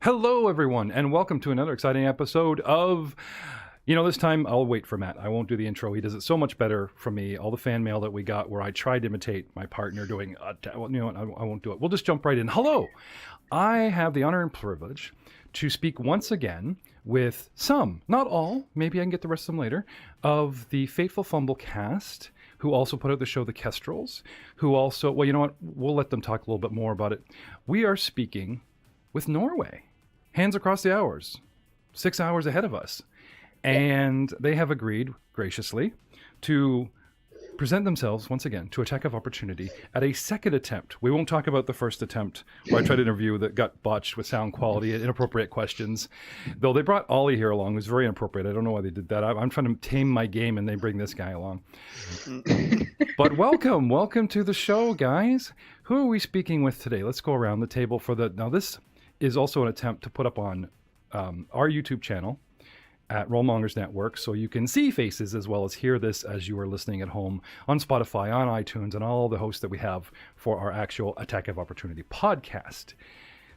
Hello, everyone, and welcome to another exciting episode of... this time I'll wait for Matt. I won't do the intro. He does it so much better from me. All the fan mail that we got where I tried to imitate my partner doing... I won't do it. We'll just jump right in. Hello! I have the honor and privilege to speak once again with some, not all, maybe I can get the rest of them later, of the Fateful Fumble cast, who also put out the show The Kestrels, who also... Well, you know what? We'll let them talk a little bit more about it. We are speaking with Norway. Hands across the hours. 6 hours ahead of us. And they have agreed, graciously, to present themselves, once again, to Attack of Opportunity at a second attempt. We won't talk about the first attempt, where I tried to interview that got botched with sound quality and inappropriate questions. Though they brought Ollie here along, who's very inappropriate. I don't know why they did that. I'm trying to tame my game, and they bring this guy along. But welcome to the show, guys. Who are we speaking with today? Let's go around the table for the... Now, this is also an attempt to put up on our YouTube channel at Mongers Network, so you can see faces as well as hear this as you are listening at home on Spotify, on iTunes, and all the hosts that we have for our actual Attack of Opportunity podcast.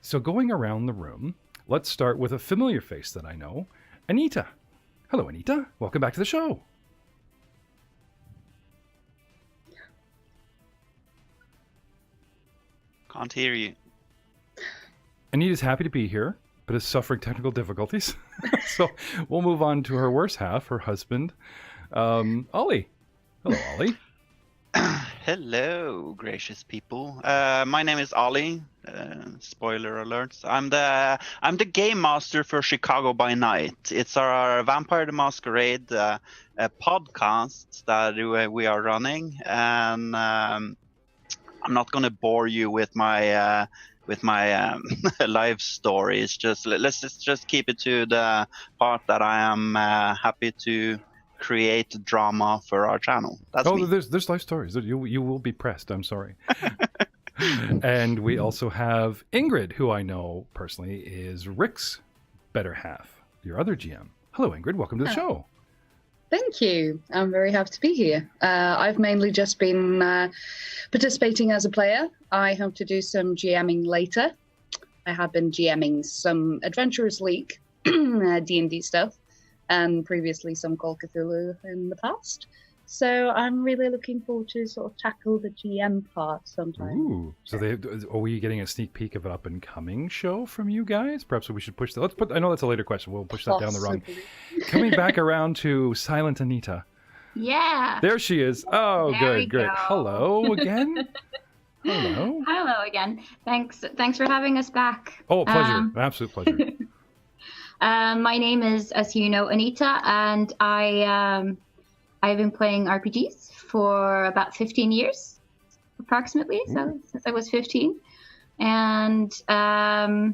So going around the room, let's start with a familiar face that I know, Anita. Hello, Anita. Welcome back to the show. Can't hear you. Anita's happy to be here, but is suffering technical difficulties. So we'll move on to her worse half, her husband, Ollie. Hello, Ollie. Hello, gracious people. My name is Ollie. Spoiler alerts. I'm the game master for Chicago by Night. It's our Vampire the Masquerade a podcast that we are running, and I'm not going to bore you with my life stories. Let's just keep it to the part that I am happy to create drama for our channel. That's me. There's life stories. You will be pressed. I'm sorry. And we also have Ingrid, who I know personally is Rick's better half, your other GM. Hello, Ingrid. Welcome to the show. Thank you. I'm very happy to be here. I've mainly just been participating as a player. I hope to do some GMing later. I have been GMing some Adventurers League, D&D stuff, and previously some Call of Cthulhu in the past. So I'm really looking forward to sort of tackle the GM part sometime. Ooh, so are we getting a sneak peek of an up-and-coming show from you guys? Perhaps we should push that. I know that's a later question. We'll push that down the rung. Coming back around to Silent Anita. Yeah. There she is. Oh, there good. Hello again. Hello again. Thanks for having us back. Oh, pleasure. Absolute pleasure. My name is, as you know, Anita, and I've been playing RPGs for about 15 years, approximately. So since I was 15, and I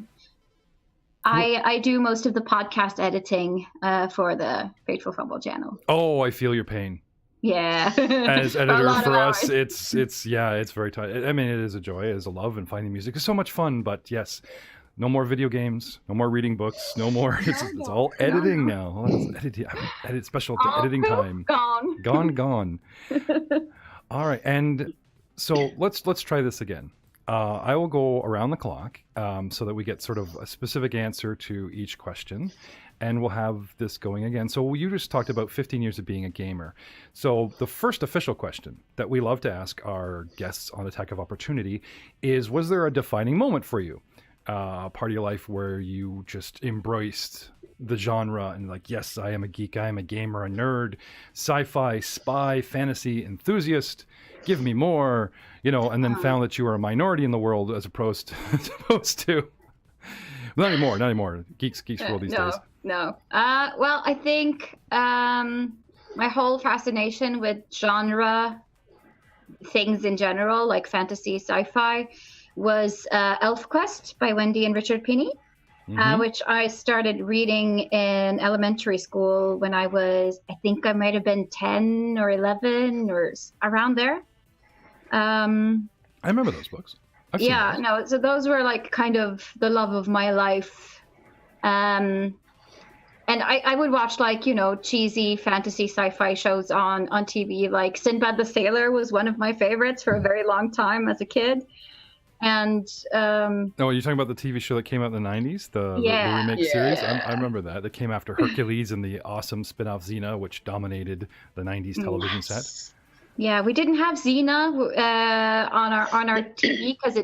do most of the podcast editing for the Fateful Fumble channel. Oh, I feel your pain. Yeah. As editor for us, it's very tight. I mean, it is a joy, it is a love, and finding music is so much fun. But yes, no more video games, no more reading books, no more. It's all editing now. Edit special editing time. Gone. All right, and so let's try this again. I will go around the clock so that we get sort of a specific answer to each question, and we'll have this going again. So you just talked about 15 years of being a gamer. So the first official question that we love to ask our guests on Attack of Opportunity is, was there a defining moment for you? Part of your life where you just embraced the genre and like, yes, I am a geek, I am a gamer, a nerd, sci-fi, spy, fantasy enthusiast, give me more, and then found that you were a minority in the world as opposed to not anymore. Geeks rule these days. No. Well, I think my whole fascination with genre things in general, like fantasy, sci-fi, was ElfQuest by Wendy and Richard Pini, which I started reading in elementary school when I might have been 10 or 11 or around there. I remember those books. So those were like kind of the love of my life. And I would watch cheesy fantasy sci-fi shows on TV, like Sinbad the Sailor was one of my favorites for a very long time as a kid. And Oh, you're talking about the TV show that came out in the 90s? The remake series? I remember that. That came after Hercules and the awesome spin-off Xena, which dominated the 90s television set. Yeah, we didn't have Xena on our TV because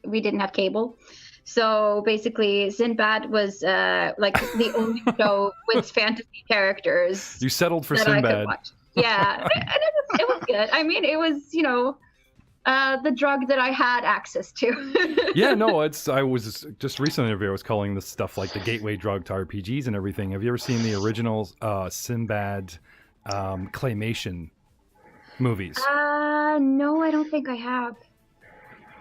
we didn't have cable. So basically, Sinbad was like the only show with fantasy characters. You settled for that Sinbad. I could watch. Yeah, and it was good. I mean, it was the drug that I had access to. Yeah, no, I was just recently I was calling this stuff like the gateway drug to RPGs and everything. Have you ever seen the original Sinbad claymation movies? No, I don't think I have.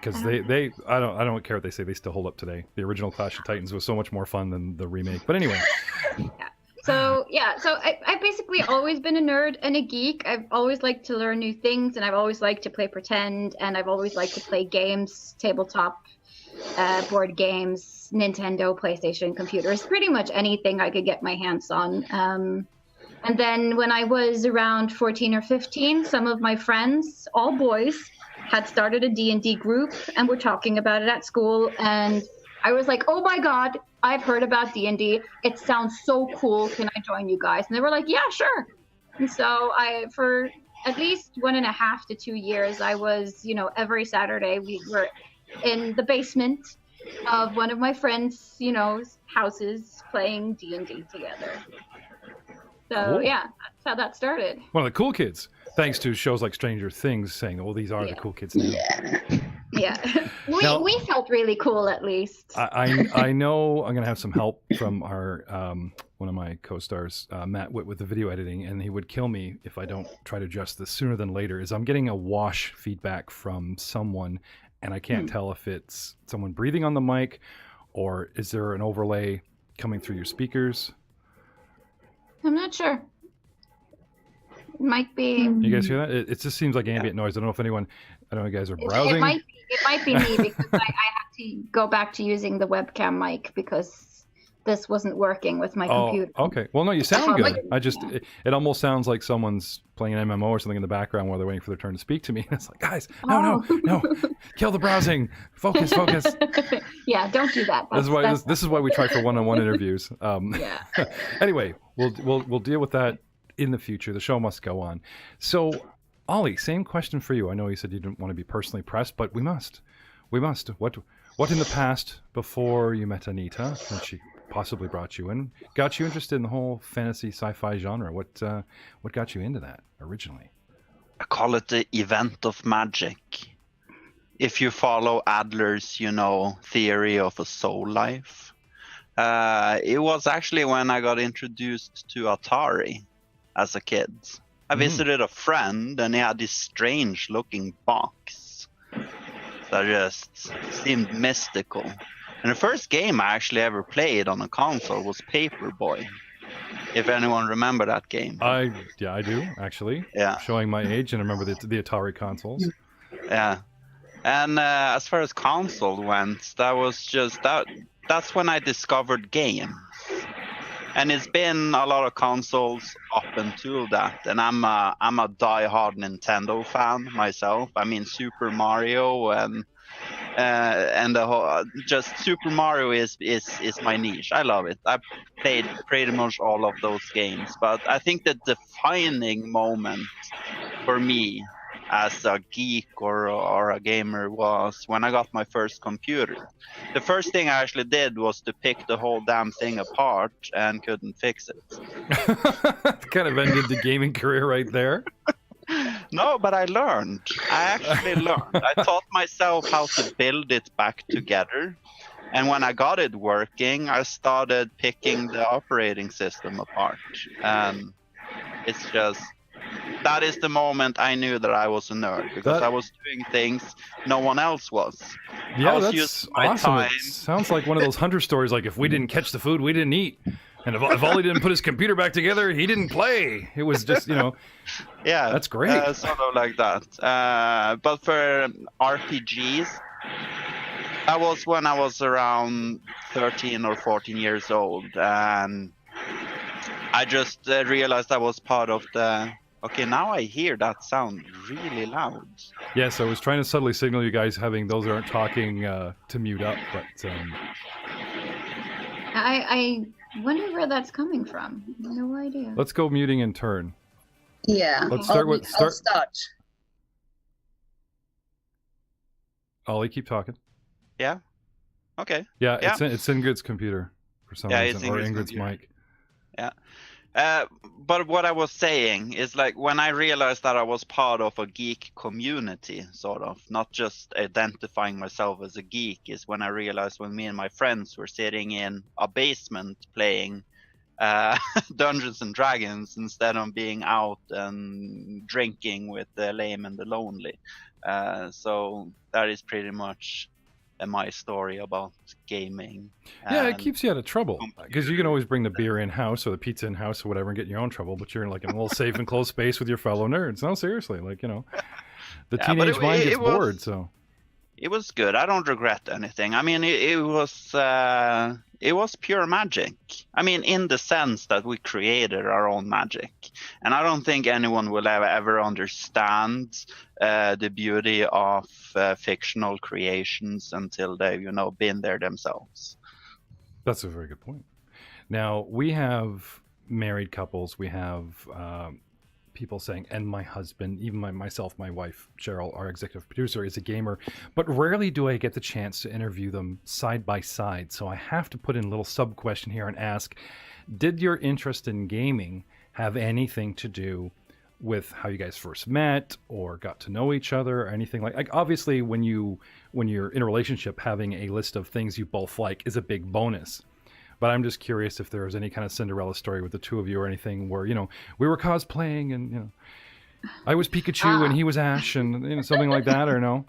Because I don't care what they say, they still hold up today. The original Clash of Titans was so much more fun than the remake. But anyway. So I've basically always been a nerd and a geek. I've always liked to learn new things, and I've always liked to play pretend, and I've always liked to play games, tabletop board games, Nintendo, PlayStation, computers, pretty much anything I could get my hands on. And then when I was around 14 or 15, some of my friends, all boys, had started a D&D group and were talking about it at school, and I was like, oh my god, I've heard about D&D. It sounds so cool. Can I join you guys? And they were like, yeah, sure. And so for at least 1.5 to 2 years, I was, every Saturday we were in the basement of one of my friends, houses playing D&D together. So cool. Yeah, that's how that started. One of the cool kids, thanks to shows like Stranger Things saying, oh, these are the cool kids now. Yeah. Now, we felt really cool, at least. I know I'm going to have some help from our one of my co-stars, Matt Witt, with the video editing, and he would kill me if I don't try to adjust this sooner than later, is I'm getting a wash feedback from someone, and I can't tell if it's someone breathing on the mic, or is there an overlay coming through your speakers? I'm not sure. It might be. You guys hear that? It just seems like ambient noise. I don't know if anyone. I don't know if you guys are browsing. It might be me because I had to go back to using the webcam mic because this wasn't working with my computer. Okay. Well, no, you sound good. It almost sounds like someone's playing an MMO or something in the background while they're waiting for their turn to speak to me. And it's like, guys, no, kill the browsing. Focus. Yeah, don't do that. This is why we try for one-on-one interviews. Anyway, we'll deal with that in the future. The show must go on. So, Ollie, same question for you. I know you said you didn't want to be personally pressed, but we must. What in the past, before you met Anita, and she possibly brought you in, got you interested in the whole fantasy sci-fi genre? What got you into that originally? I call it the event of magic. If you follow Adler's, theory of a soul life, it was actually when I got introduced to Atari as a kid. I visited a friend, and he had this strange-looking box that just seemed mystical. And the first game I actually ever played on a console was Paperboy. If anyone remember that game. I do, actually. Yeah. Showing my age, and I remember the Atari consoles. Yeah. And as far as console went, that was just that's when I discovered games. And it's been a lot of consoles up until that, and I'm a die-hard Nintendo fan myself. I mean, Super Mario and the whole just Super Mario is my niche. I love it. I played pretty much all of those games, but I think the defining moment for me as a geek or a gamer was when I got my first computer. The first thing I actually did was to pick the whole damn thing apart and couldn't fix it. Kind of ended the gaming career right there. No, but I learned. I actually learned. I taught myself how to build it back together. And when I got it working, I started picking the operating system apart. And it's just... that is the moment I knew that I was a nerd, because I was doing things no one else was. Yeah, that's awesome. It sounds like one of those hunter stories, like if we didn't catch the food, we didn't eat. And if Ollie didn't put his computer back together, he didn't play. It was just, Yeah, that's great. Sort of like that. But for RPGs, that was when I was around 13 or 14 years old. And I just realized I was part of the Okay, now I hear that sound really loud. Yes, I was trying to subtly signal you guys having those that aren't talking to mute up, but I wonder where that's coming from. No idea. let's go muting in turn. Yeah. Let's start with I'll start. Ollie, keep talking. Yeah. Okay. Yeah, Yeah. it's Ingrid's computer for some Yeah, reason, it's or Ingrid's Ingrid's mic. Yeah. But what I was saying is like when I realized that I was part of a geek community, sort of, not just identifying myself as a geek, is when I realized when me and my friends were sitting in a basement playing Dungeons and Dragons instead of being out and drinking with the lame and the lonely. So that is pretty much my story about gaming. Yeah, it And keeps you out of trouble because you can always bring the beer in house or the pizza in house or whatever and get in your own trouble, but you're like in a little safe and closed space with your fellow nerds. No, seriously, like the Yeah, but teenage mind gets it was- bored. So It was good. I don't regret anything. I mean, it was pure magic. I mean, in the sense that we created our own magic, and I don't think anyone will ever understand the beauty of fictional creations until they've been there themselves. that's a very good point. Now we have married couples. We have people saying, and my husband, even myself, my wife, Cheryl, our executive producer, is a gamer, but rarely do I get the chance to interview them side by side. So I have to put in a little sub question here and ask, did your interest in gaming have anything to do with how you guys first met or got to know each other or anything like obviously when you're in a relationship, having a list of things you both like is a big bonus. But I'm just curious if there was any kind of Cinderella story with the two of you or anything where, we were cosplaying and, I was Pikachu and he was Ash and something like that, or no?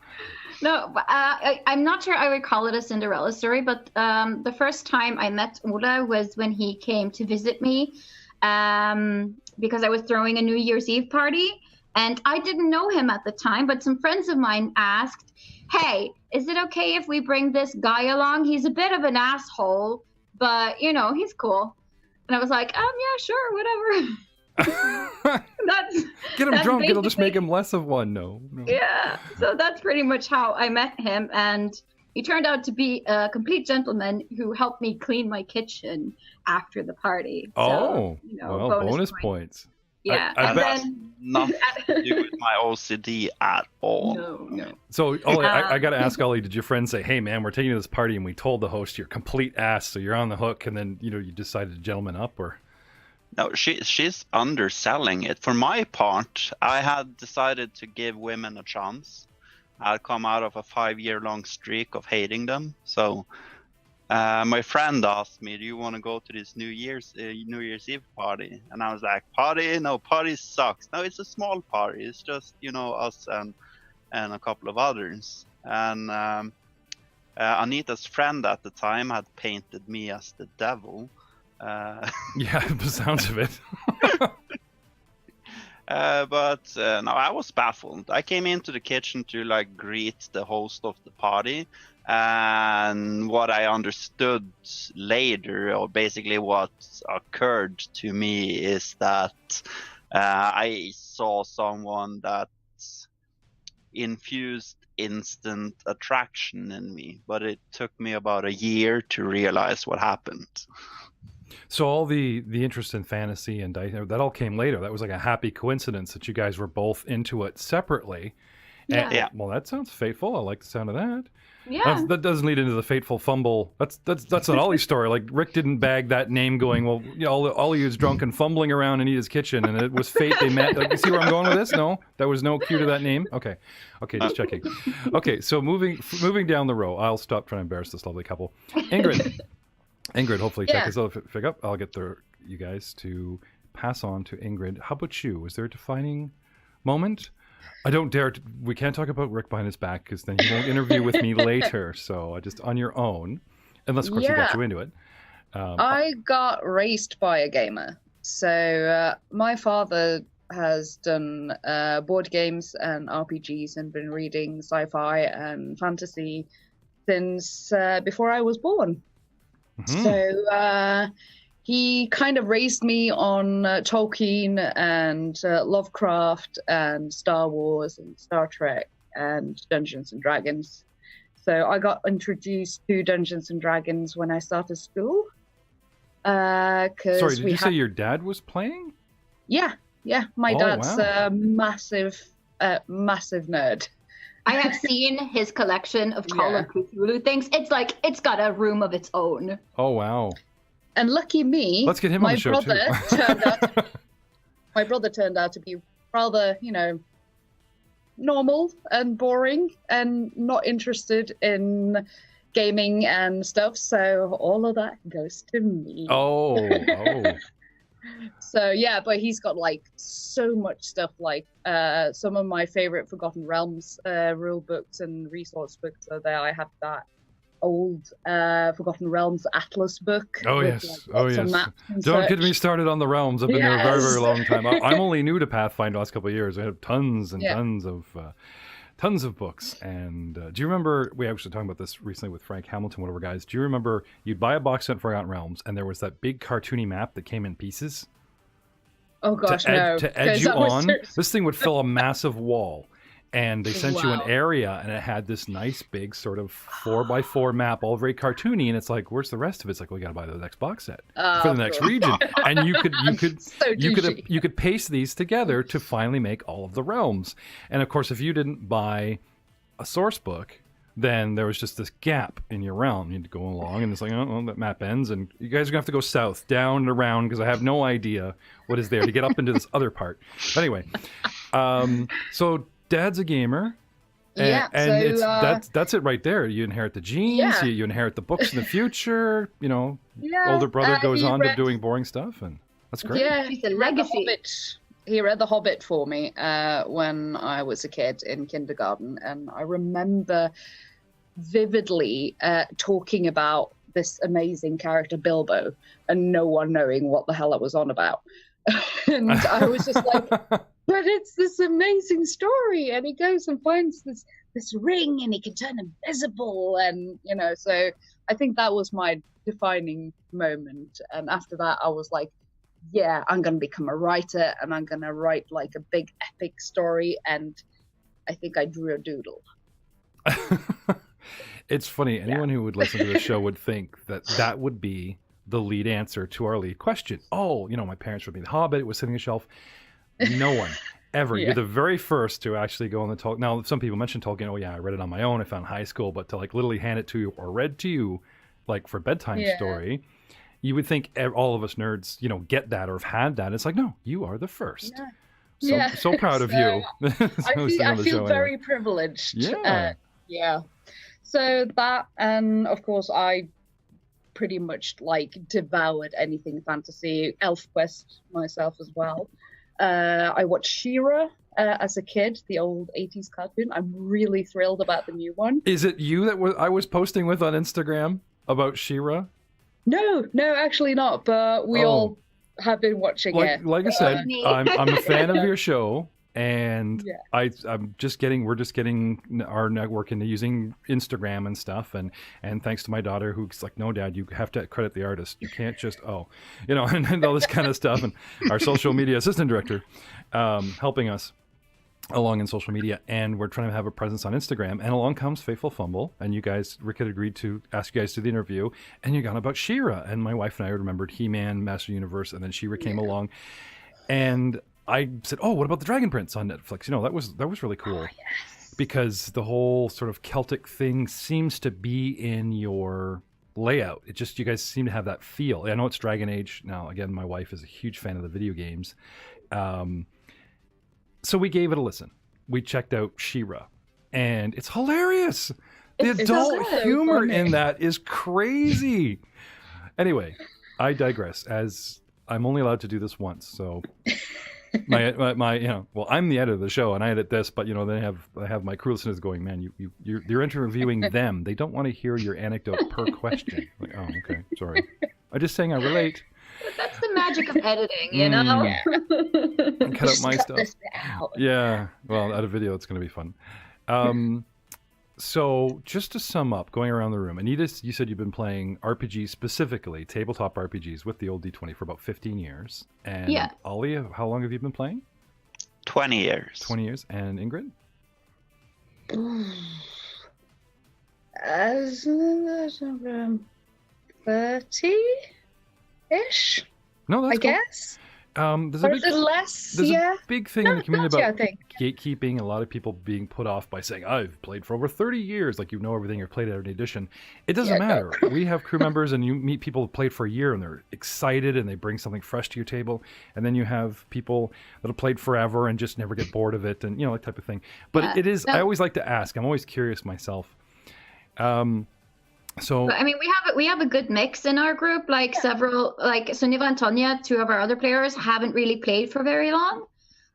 No, I'm not sure I would call it a Cinderella story, but the first time I met Ola was when he came to visit me because I was throwing a New Year's Eve party. And I didn't know him at the time, but some friends of mine asked, hey, is it okay if we bring this guy along? He's a bit of an asshole, but, he's cool. And I was like, yeah, sure, whatever. Get him drunk, it'll just make him less of one. No. Yeah, so that's pretty much how I met him. And he turned out to be a complete gentleman who helped me clean my kitchen after the party. Oh, so, well, bonus points. Yeah, I and bet- then Nothing to do with my OCD at all. no. So, Ollie, I got to ask Ollie, did your friend say, hey, man, we're taking you to this party and we told the host you're complete ass, so you're on the hook, and then, you decided to gentleman up, or? No, she's underselling it. For my part, I had decided to give women a chance. I'd come out of a 5-year-long streak of hating them. So my friend asked me, do you want to go to this New Year's Eve party? And I was like, party? No, party sucks. No, it's a small party. It's just, us and a couple of others. And Anita's friend at the time had painted me as the devil. Yeah, the sounds of it. But no, I was baffled. I came into the kitchen to greet the host of the party, and what I understood later, or basically what occurred to me, is that I saw someone that infused instant attraction in me, but it took me about a year to realize what happened. So all the interest in fantasy and that all came later. That was like a happy coincidence that you guys were both into it separately. Yeah. Yeah. Well, that sounds fateful. I like the sound of that. Yeah. That doesn't lead into the Fateful Fumble. That's an Ollie story. Like, Rick didn't bag that name going, well, Ollie was drunk and fumbling around Anita's kitchen, and it was fate they met. Like, you see where I'm going with this? No? There was no cue to that name? Okay, just checking. Okay, so moving down the row. I'll stop trying to embarrass this lovely couple. Ingrid, hopefully check this out. Pick up. I'll get you guys to pass on to Ingrid. How about you? Was there a defining moment? I don't dare. We can't talk about Rick behind his back because then he won't interview with me later. So just on your own, unless of course he got you into it. I got raised by a gamer. So my father has done board games and RPGs and been reading sci-fi and fantasy since before I was born. Mhm. So he kind of raised me on Tolkien and Lovecraft and Star Wars and Star Trek and Dungeons and Dragons. So I got introduced to Dungeons and Dragons when I started school. Sorry, did you say your dad was playing? Yeah. My dad's wow. a massive nerd. I have seen his collection of Call of Cthulhu things. It's got a room of its own. Oh, wow. And lucky me, let's get him on the show too. My brother turned out to be rather, normal and boring and not interested in gaming and stuff. So all of that goes to me. Oh. So yeah, but he's got like so much stuff, like some of my favorite Forgotten Realms rule books and resource books are there. I have that old Forgotten Realms Atlas book. Oh yes. Don't get me started on the realms. I've been there a very, very long time. I'm only new to Pathfinder the last couple of years. I have tons and tons of books. And do you remember, we actually talked about this recently with Frank Hamilton, one of our guys. Do you remember you'd buy a box set for Forgotten Realms and there was that big cartoony map that came in pieces? Oh gosh, no. To edge you on, this thing would fill a massive wall. And they sent you an area, and it had this nice big sort of 4x4 map, all very cartoony. And it's like, where's the rest of it? It's like, we got to buy the next box set for the next region. And you could paste these together to finally make all of the realms. And of course, if you didn't buy a source book, then there was just this gap in your realm. You had to go along, and it's like, oh, that map ends, and you guys are gonna have to go south, down, and around, because I have no idea what is there to get up into this other part. But anyway, so. Dad's a gamer, and that's it right there. You inherit the genes, you inherit the books in the future. Older brother goes on to doing boring stuff, and that's great. Yeah, he's a legacy. He read The Hobbit for me when I was a kid in kindergarten, and I remember vividly talking about this amazing character Bilbo, and no one knowing what the hell it was on about. And I was just like, but it's this amazing story, and he goes and finds this ring, and he can turn invisible, and so I think that was my defining moment. And after that, I was like, yeah, I'm gonna become a writer, and I'm gonna write like a big epic story. And I think I drew a doodle. It's funny, anyone who would listen to the show would think that would be the lead answer to our lead question. Oh, my parents read me The Hobbit. It was sitting on a shelf. No one ever. You're the very first to actually go on the Tolkien. Now, some people mention Tolkien. Oh yeah, I read it on my own. I found high school, but to like literally hand it to you or read to you, like for bedtime story, you would think all of us nerds, get that or have had that. It's like, no, you are the first. Yeah. So proud of you. I feel very privileged. Yeah. So that, and of course, I pretty much like devoured anything fantasy. ElfQuest myself as well. I watched She-Ra as a kid, the old 80s cartoon. I'm really thrilled about the new one. Is it you that I was posting with on Instagram about She-Ra? No, actually not. But we all have been watching it. Like I said, I'm a fan of your show. And we're just getting our network into using Instagram and stuff, and thanks to my daughter, who's like, no, Dad, you have to credit the artist. You can't just and all this kind of stuff. And our social media assistant director helping us along in social media, and we're trying to have a presence on Instagram. And along comes Fateful Fumble, and Rick had agreed to ask you guys to do the interview, and you got about She-Ra, and my wife and I remembered He-Man, Master Universe, and then She-Ra came along, and I said, "Oh, what about the Dragon Prince on Netflix?" That was really cool, because the whole sort of Celtic thing seems to be in your layout. It just, you guys seem to have that feel. I know it's Dragon Age. Now, again, my wife is a huge fan of the video games, so we gave it a listen. We checked out She-Ra, and it's hilarious. The adult humor in that is crazy. Anyway, I digress. As I'm only allowed to do this once, so. my I'm the editor of the show, and I edit this, but then I have my crew listeners going, man, you're interviewing them. They don't want to hear your anecdote per question. Like, oh, okay, sorry. I'm just saying I relate. That's the magic of editing, Cut out my stuff. Yeah, well, out of video, it's going to be fun. So, just to sum up, going around the room, Anita, you said you've been playing RPGs, specifically tabletop RPGs, with the old D20 for about 15 years. And Yeah. Ollie, how long have you been playing? 20 years. 20 years. And Ingrid? As 30-ish, No, that's I cool. guess. There's a Or big, is it less? there's Yeah. a big thing in the community 30, I about think. gatekeeping. A lot of people being put off by saying, I've played for over 30 years, like you know everything, you've played every edition. It doesn't Yeah, no. matter. We have crew members and you meet people who played for a year and they're excited and they bring something fresh to your table. And then you have people that have played forever and just never get bored of it and, you know, that type of thing. But Yeah. it is, No. I always like to ask, I'm always curious myself. So But, I mean, we have a good mix in our group. Like several, like Sunniva and Tonya, two of our other players, haven't really played for very long,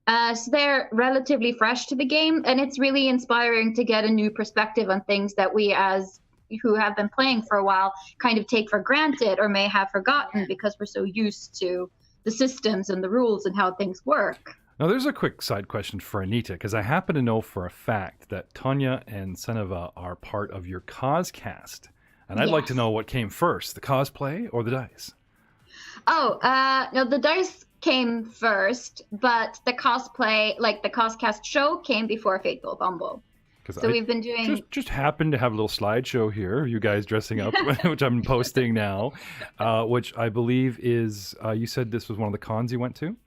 so they're relatively fresh to the game, and it's really inspiring to get a new perspective on things that we, as who have been playing for a while, kind of take for granted or may have forgotten because we're so used to the systems and the rules and how things work. now there's a quick side question for Anita, because I happen to know for a fact that Tonya and Seneva are part of your Coscast. And I'd like to Yes. know what came first, the cosplay or the dice? Oh, no, the dice came first, but the cosplay, like the Coscast show, came before Fateful Fumble. Because So we've been doing. just happened to have a little slideshow here, you guys dressing up, which I'm posting now, which I believe is, you said this was one of the cons you went to?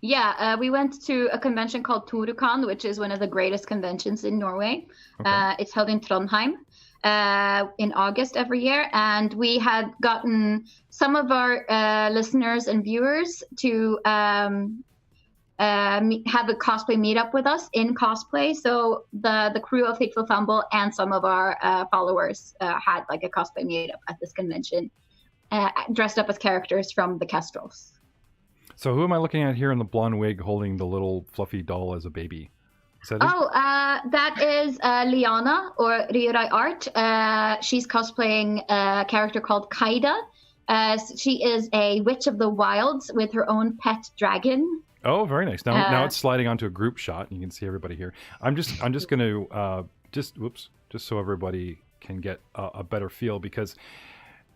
Yeah, we went to a convention called Torukan, which is one of the greatest conventions in Norway. Okay. It's held in Trondheim in August every year, and we had gotten some of our listeners and viewers to have a cosplay meetup with us in cosplay. So the crew of Fateful Fumble and some of our followers had like a cosplay meetup at this convention, dressed up as characters from the Kestrels. So who am I looking at here in the blonde wig holding the little fluffy doll as a baby? Is that it? Oh, that is Liana, or Ryurai Art. She's cosplaying a character called Kaida. She is a witch of the wilds with her own pet dragon. Oh, very nice. Now it's sliding onto a group shot. You can see everybody here. I'm just going to just so everybody can get a better feel, because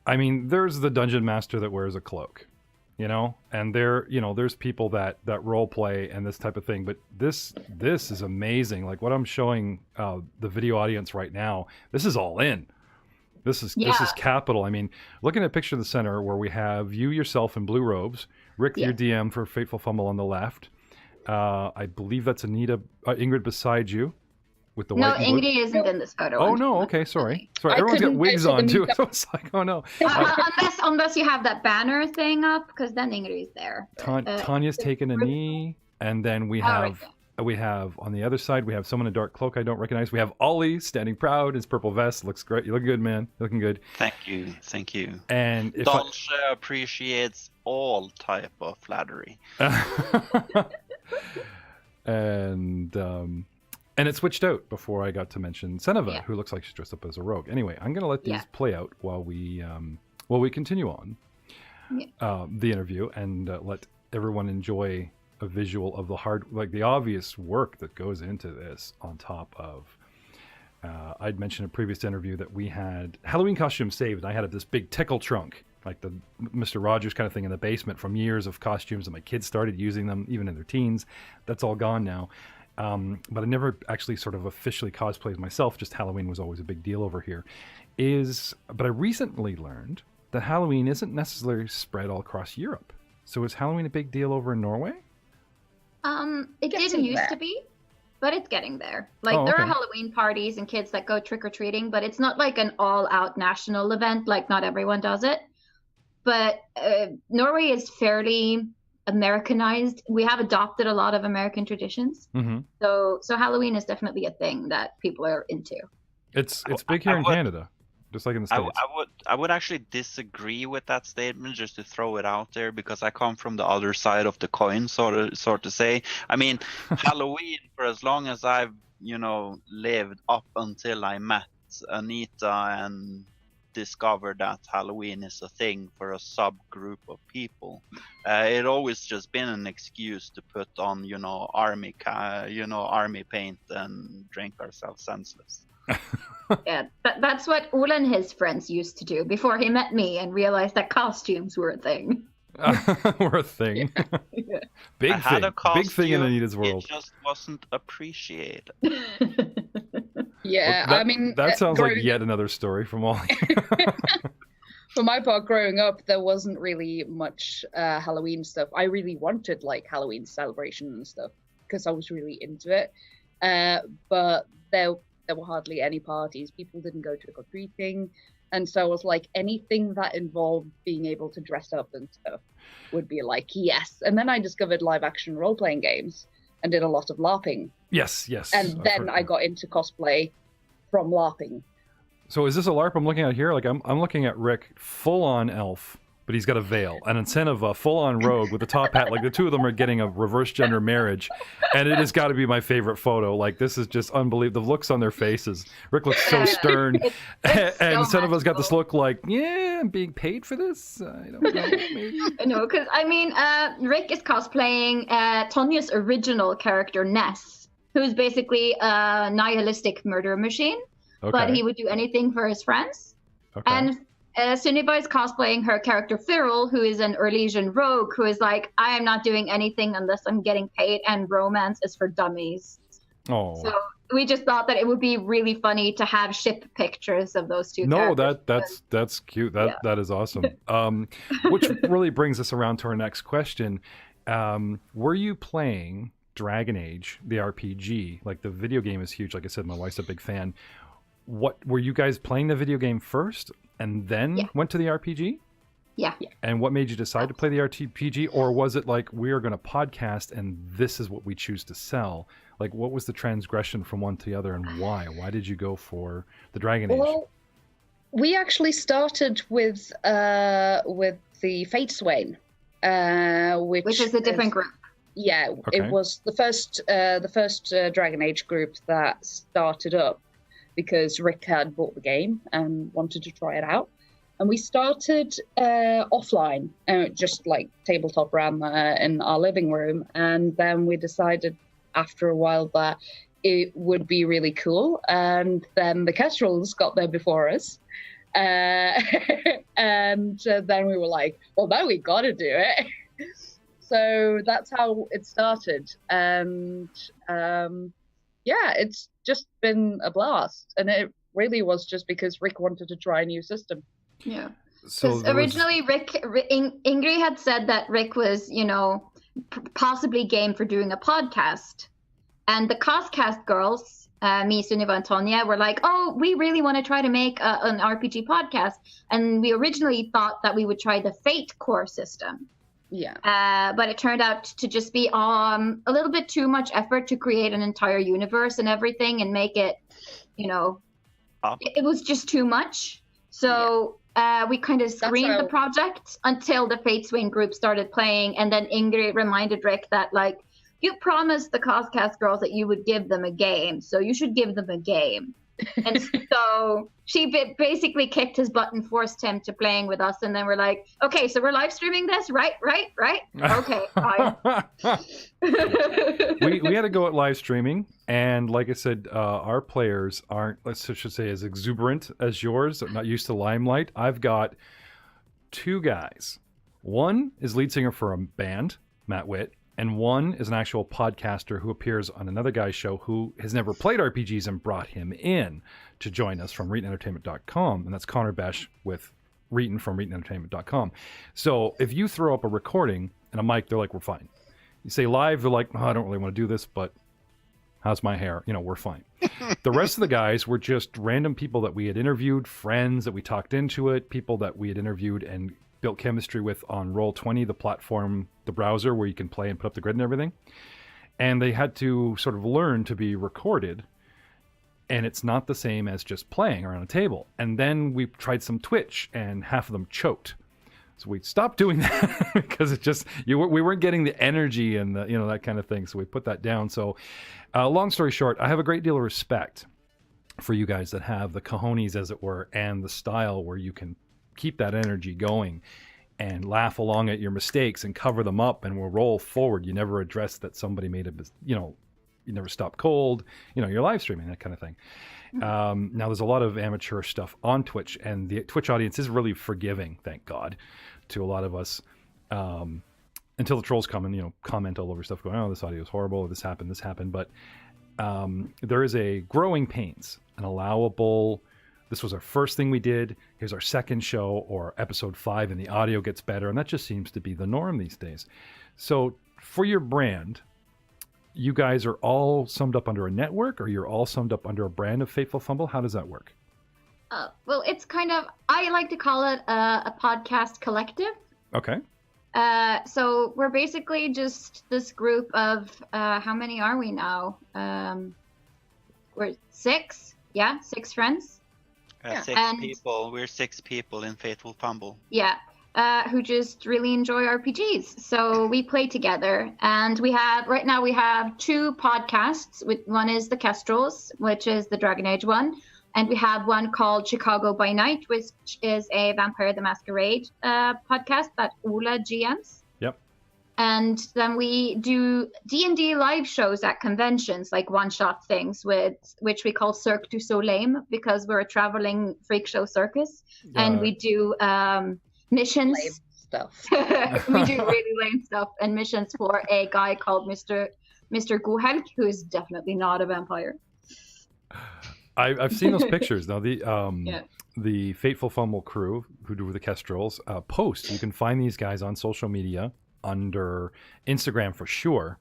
I mean, there's the dungeon master that wears a cloak, you know, and there's people that role play and this type of thing. But this is amazing. Like what I'm showing the video audience right now, this is all in. This is capital. I mean, looking at a picture in the center where we have you yourself in blue robes, Rick, your DM for Fateful Fumble on the left. I believe that's Anita, Ingrid beside you with the white. No, and blue. Ingrid isn't in this photo. Oh no, okay, sorry. I Everyone's got couldn't wigs go to the on too. meetup. So it's like, oh no. Unless you have that banner thing up, because then Ingrid is there. Tanya's taken a knee, and then we have on the other side we have someone in a dark cloak I don't recognize. We have Ollie standing proud, his purple vest looks great. You look good, man. You're looking good. Thank you. And if Dolce appreciates all type of flattery. And it switched out before I got to mention Seneva, who looks like she's dressed up as a rogue. Anyway, I'm going to let these play out while we continue on the interview and let everyone enjoy a visual of the obvious work that goes into this. On top of, I'd mentioned in a previous interview that we had Halloween costumes saved. I had this big tickle trunk, like the Mr. Rogers kind of thing in the basement from years of costumes, and my kids started using them even in their teens. That's all gone now. But I never actually sort of officially cosplayed myself. Just Halloween was always a big deal over here. But I recently learned that Halloween isn't necessarily spread all across Europe. So is Halloween a big deal over in Norway? It didn't used to be, but it's getting there. Like there are Halloween parties and kids that go trick-or-treating, but it's not like an all-out national event. Like not everyone does it. But Norway is fairly Americanized. We have adopted a lot of American traditions. Mm-hmm. So Halloween is definitely a thing that people are into. It's big here in Canada, just like in the States. I would actually disagree with that statement, just to throw it out there, because I come from the other side of the coin, sort to say. I mean, Halloween, for as long as I've lived up until I met Anita and discovered that Halloween is a thing for a subgroup of people, it always just been an excuse to put on army paint and drink ourselves senseless. Yeah, that's what Ola and his friends used to do before he met me and realized that costumes were a thing. We're a thing. Yeah. Big I had thing. a costume, Big thing in Anita's world. It just wasn't appreciated. Yeah, Well, I mean, that sounds like growing- yet another story from Ollie. For my part, growing up, there wasn't really much Halloween stuff. I really wanted like Halloween celebration and stuff because I was really into it. But there were hardly any parties. People didn't go trick or treating, and so I was like, anything that involved being able to dress up and stuff would be like yes. And then I discovered live action role playing games and did a lot of LARPing. Yes. And then I got into cosplay from LARPing. So is this a LARP I'm looking at here? Like I'm looking at Rick full on elf, but he's got a veil, and instead of a full on rogue with a top hat. Like the two of them are getting a reverse gender marriage, and it has got to be my favorite photo. Like this is just unbelievable. The looks on their faces. Rick looks so stern, and some of us got this look like, yeah, I'm being paid for this. I don't know, maybe. No, because I mean, Rick is cosplaying Tonya's original character Ness, who's basically a nihilistic murder machine. Okay. But he would do anything for his friends. Okay. And Sunniva is cosplaying her character Cyril, who is an Orlesian rogue, who is like, I am not doing anything unless I'm getting paid, and romance is for dummies. Oh. So we just thought that it would be really funny to have ship pictures of those two characters. That's cute. That is awesome. Which really brings us around to our next question. Were you playing Dragon Age, the RPG? Like the video game is huge. Like I said, my wife's a big fan. What were you guys playing the video game first and then went to the RPG? Yeah. And what made you decide to play the RPG? Or was it like, we are going to podcast and this is what we choose to sell? Like, what was the transgression from one to the other, and why? Why did you go for the Dragon Age? Well, we actually started with the Fate Swain, which is a different group. Yeah, Okay. It was the first Dragon Age group that started up because Rick had bought the game and wanted to try it out. And we started offline, just like tabletop around in our living room. And then we decided after a while that it would be really cool. And then the Kestrels got there before us. And then we were like, well, now we got to do it. So that's how it started. And it's just been a blast. And it really was just because Rick wanted to try a new system. Yeah. So originally, Ingrid had said that Rick was, possibly game for doing a podcast. And the Coscast girls, me, Sunniva, and Tonya, were like, oh, we really want to try to make an RPG podcast. And we originally thought that we would try the Fate core system. Yeah. But it turned out to just be a little bit too much effort to create an entire universe and everything and make it, it was just too much. So we kind of screened the project until the Fate Swain group started playing. And then Ingrid reminded Rick that, like, you promised the Coscast girls that you would give them a game. So you should give them a game. And so she basically kicked his butt and forced him to playing with us. And then we're like, okay, so we're live streaming this, right? Okay, fine. we had to go at live streaming, and like I said, our players aren't, let's just say, as exuberant as yours. They're not used to limelight. I've got two guys. One is lead singer for a band, Matt Witt, and one is an actual podcaster who appears on another guy's show who has never played RPGs and brought him in to join us from ReetonEntertainment.com. And that's Connor Besh with Reeton from ReetonEntertainment.com. So if you throw up a recording and a mic, they're like, we're fine. You say live, they're like, oh, I don't really want to do this, but how's my hair? We're fine. The rest of the guys were just random people that we had interviewed, friends that we talked into it, people that we had interviewed and built chemistry with on Roll20, the platform, the browser where you can play and put up the grid and everything. And they had to sort of learn to be recorded. And it's not the same as just playing around a table. And then we tried some Twitch, and half of them choked. So we stopped doing that because it just, we weren't getting the energy and the, that kind of thing. So we put that down. So long story short, I have a great deal of respect for you guys that have the cojones, as it were, and the style where you can keep that energy going and laugh along at your mistakes and cover them up, and we'll roll forward. You never address that somebody made you never stop cold, you're live streaming, that kind of thing. Now, there's a lot of amateur stuff on Twitch, and the Twitch audience is really forgiving, thank God, to a lot of us. Until the trolls come and, comment all over stuff going, oh, this audio is horrible, this happened. But there is a growing pains, an allowable, this was our first thing we did, here's our second show, or episode 5, and the audio gets better. And that just seems to be the norm these days. So for your brand, you guys are all summed up under a network, or you're all summed up under a brand of Fateful Fumble? How does that work? Well, it's kind of, I like to call it a podcast collective. Okay. So we're basically just this group of, how many are we now? We're 6. Yeah, 6 friends. 6 people. We're 6 people in Fateful Fumble. Yeah. Who just really enjoy RPGs. So we play together, and right now we have 2 podcasts. One is The Kestrels, which is the Dragon Age one. And we have one called Chicago by Night, which is a Vampire the Masquerade podcast that Ola GMs. Yep. And then we do D&D live shows at conventions, like one-shot things, which we call Cirque du Soleil, because we're a traveling freak show circus. And we do missions. Lame stuff. We do really lame stuff and missions for a guy called Mr. Gohelk, who is definitely not a vampire. I've seen those pictures. Now, the Fateful Fumble crew, who do the Kestrels, post. You can find these guys on social media, under Instagram for sure.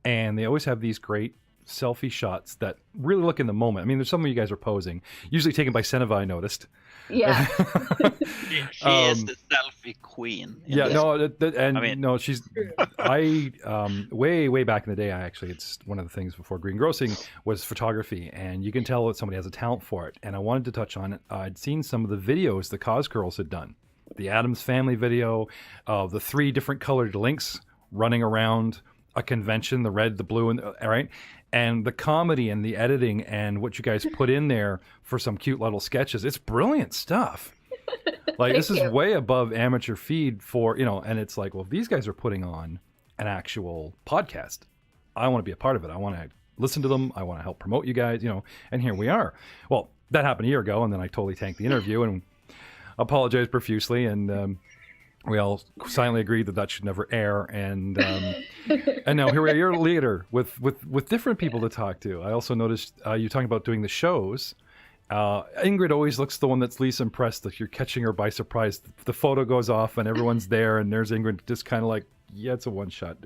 And they always have these great selfie shots that really look in the moment. I mean, there's some of you guys are posing, usually taken by Seneva, I noticed. Yeah. She is the selfie queen. Yeah, no, she's, way back in the day, it's one of the things before greengrossing was photography, and you can tell that somebody has a talent for it. And I wanted to touch on it. I'd seen some of the videos the Cause Girls had done. The Addams Family video of the 3 different colored links running around a convention, the red, the blue, and right? And the comedy and the editing and what you guys put in there for some cute little sketches. It's brilliant stuff. Like, this is way above amateur feed for, and it's like, well, if these guys are putting on an actual podcast, I want to be a part of it. I want to listen to them. I want to help promote you guys, and here we are. Well, that happened a year ago, and then I totally tanked the interview and apologized profusely, and we all silently agreed that should never air, and now here we are, you're a leader with different people to talk to. I also noticed you talking about doing the shows. Ingrid always looks the one that's least impressed, like you're catching her by surprise. The photo goes off and everyone's there, and there's Ingrid just kind of like, yeah, it's a one shot.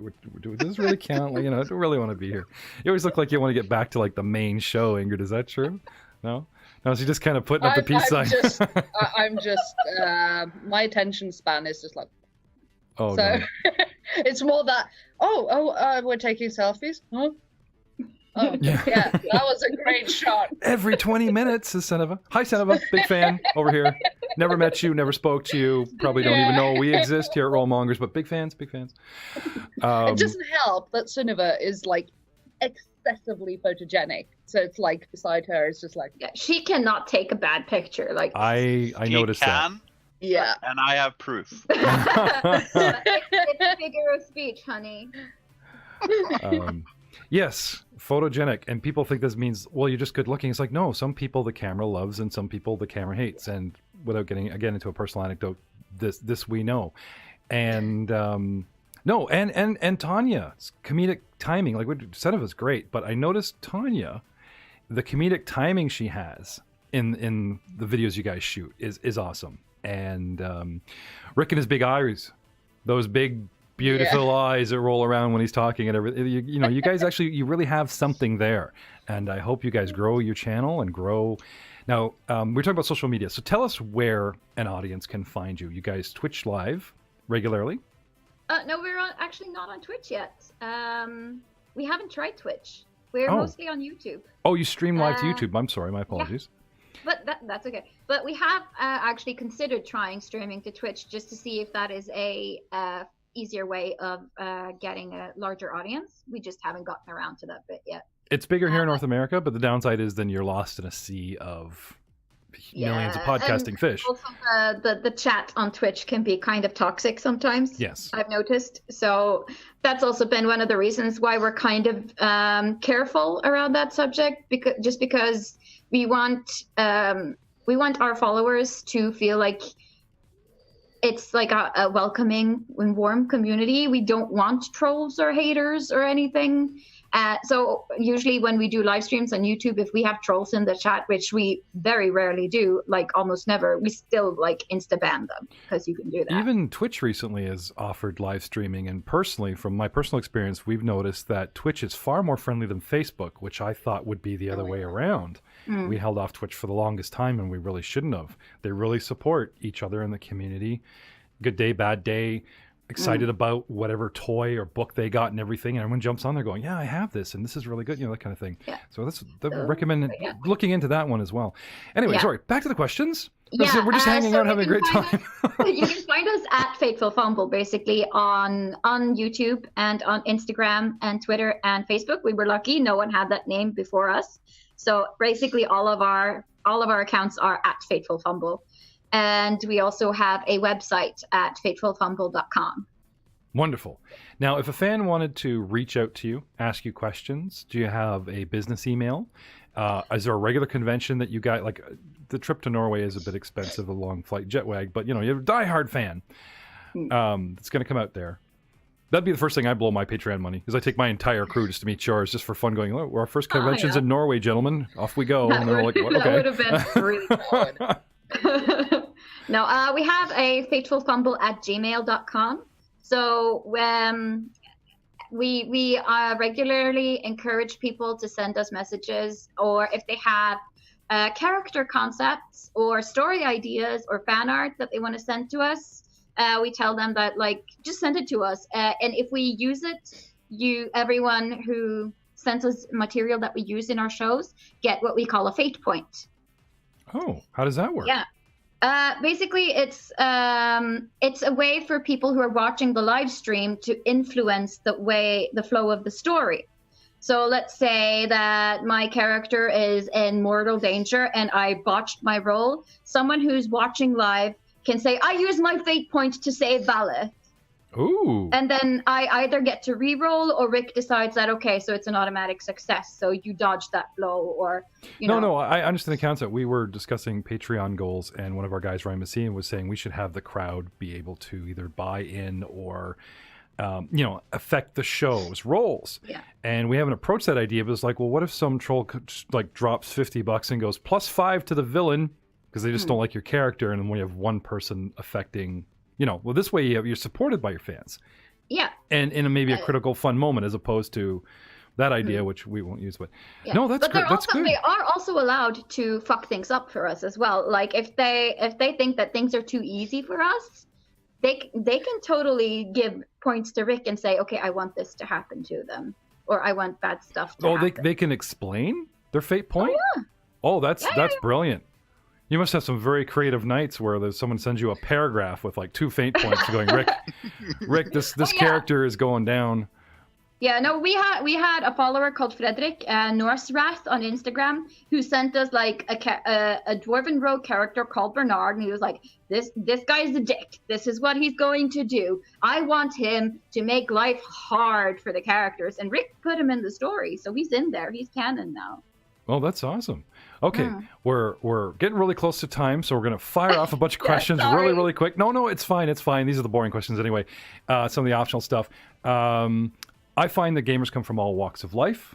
Does this really count? Like, I don't really want to be here. You always look like you want to get back to like the main show, Ingrid. Is that true? No, she's just kind of putting up the peace sign. I'm just my attention span is just like, oh, so no. It's more that, we're taking selfies, huh? Oh, yeah, that was a great shot. Every 20 minutes is Seneva. Hi, Seneva. Big fan over here. Never met you, never spoke to you. Probably don't even know we exist here at Roll Mongers, but big fans. It doesn't help that Seneva is like excessively photogenic. So it's like beside her, it's just like, yeah, she cannot take a bad picture. Like I noticed that. Yeah, and I have proof. It's a figure of speech, honey. Yes, photogenic, and people think this means, well, you're just good looking. It's like, no, some people the camera loves and some people the camera hates. And without getting again into a personal anecdote, this we know. And no, and Tanya's comedic timing, like what Seneva's great, but I noticed Tanya, the comedic timing she has in the videos you guys shoot is awesome. And Rick and his big eyes, those big beautiful eyes that roll around when he's talking and everything. You guys actually, you really have something there. And I hope you guys grow your channel and grow. Now, we're talking about social media. So tell us where an audience can find you. You guys Twitch live regularly? No, we're actually not on Twitch yet. We haven't tried Twitch. We're mostly on YouTube. Oh, you stream live to YouTube. I'm sorry, my apologies. Yeah. But that's okay. But we have actually considered trying streaming to Twitch just to see if that is a easier way of getting a larger audience. We just haven't gotten around to that bit yet. It's bigger here in North America, but the downside is then you're lost in a sea of millions of podcasting fish. Also, the chat on Twitch can be kind of toxic sometimes. Yes, I've noticed. So that's also been one of the reasons why we're kind of careful around that subject, because we want our followers to feel like it's like a welcoming and warm community. We don't want trolls or haters or anything. So usually when we do live streams on YouTube, if we have trolls in the chat, which we very rarely do, like almost never, we still like insta-ban them because you can do that. Even Twitch recently has offered live streaming, and personally, from my personal experience, we've noticed that Twitch is far more friendly than Facebook, which I thought would be the other way around. We held off Twitch for the longest time, and we really shouldn't have. They really support each other in the community. Good day, bad day. Excited about whatever toy or book they got and everything, and everyone jumps on there going, yeah, I have this and this is really good, that kind of thing. So that's recommend looking into that one as well. Anyway, sorry, back to the questions. We're just hanging out, having a great time. You can find us at Fateful Fumble, basically on YouTube and on Instagram and Twitter and Facebook. We were lucky, no one had that name before us, so basically all of our accounts are at Fateful Fumble. And we also have a website at fatefulfumble.com. Wonderful. Now, if a fan wanted to reach out to you, ask you questions, do you have a business email? Is there a regular convention that you got? Like, the trip to Norway is a bit expensive, a long flight jet lag, but, you're a diehard fan. It's going to come out there. That'd be the first thing I blow my Patreon money, is I take my entire crew just to meet yours, just for fun, going, oh, our first convention's in Norway, gentlemen. Off we go. And they're like, what? Okay. That would have been really good. No, we have a fatefulfumble@gmail.com. So we regularly encourage people to send us messages, or if they have character concepts or story ideas or fan art that they want to send to us, we tell them that, just send it to us. And if we use it, everyone who sends us material that we use in our shows get what we call a fate point. Oh, how does that work? Yeah. Basically, it's a way for people who are watching the live stream to influence the flow of the story. So let's say that my character is in mortal danger and I botched my roll. Someone who's watching live can say, I use my fate point to save Valle. Ooh. And then I either get to re-roll, or Rick decides that, okay, so it's an automatic success, so you dodge that blow, or, No, I understand the concept. We were discussing Patreon goals, and one of our guys, Ryan Messina, was saying we should have the crowd be able to either buy in or, affect the show's rolls. Yeah. And we haven't approached that idea, but it's like, well, what if some troll drops $50 and goes +5 to the villain because they just don't like your character, and then when you have one person affecting... this way you're supported by your fans. Yeah. And in maybe a critical fun moment, as opposed to that idea, which we won't use. But no, that's great. That's good. They are also allowed to fuck things up for us as well. Like if they think that things are too easy for us, they can totally give points to Rick and say, okay, I want this to happen to them, or I want bad stuff to happen. They can explain their fate point? Oh, yeah. Oh, that's brilliant. You must have some very creative nights where someone sends you a paragraph with 2 fate points going, Rick, this character is going down. Yeah, no, we had a follower called Frederick Norse Wrath on Instagram who sent us a Dwarven Rogue character called Bernard, and he was like, this guy is a dick. This is what he's going to do. I want him to make life hard for the characters, and Rick put him in the story, so he's in there. He's canon now. Oh, that's awesome. Okay, we're getting really close to time, so we're going to fire off a bunch of questions really, really quick. No, it's fine. It's fine. These are the boring questions anyway. Some of the optional stuff. I find that gamers come from all walks of life,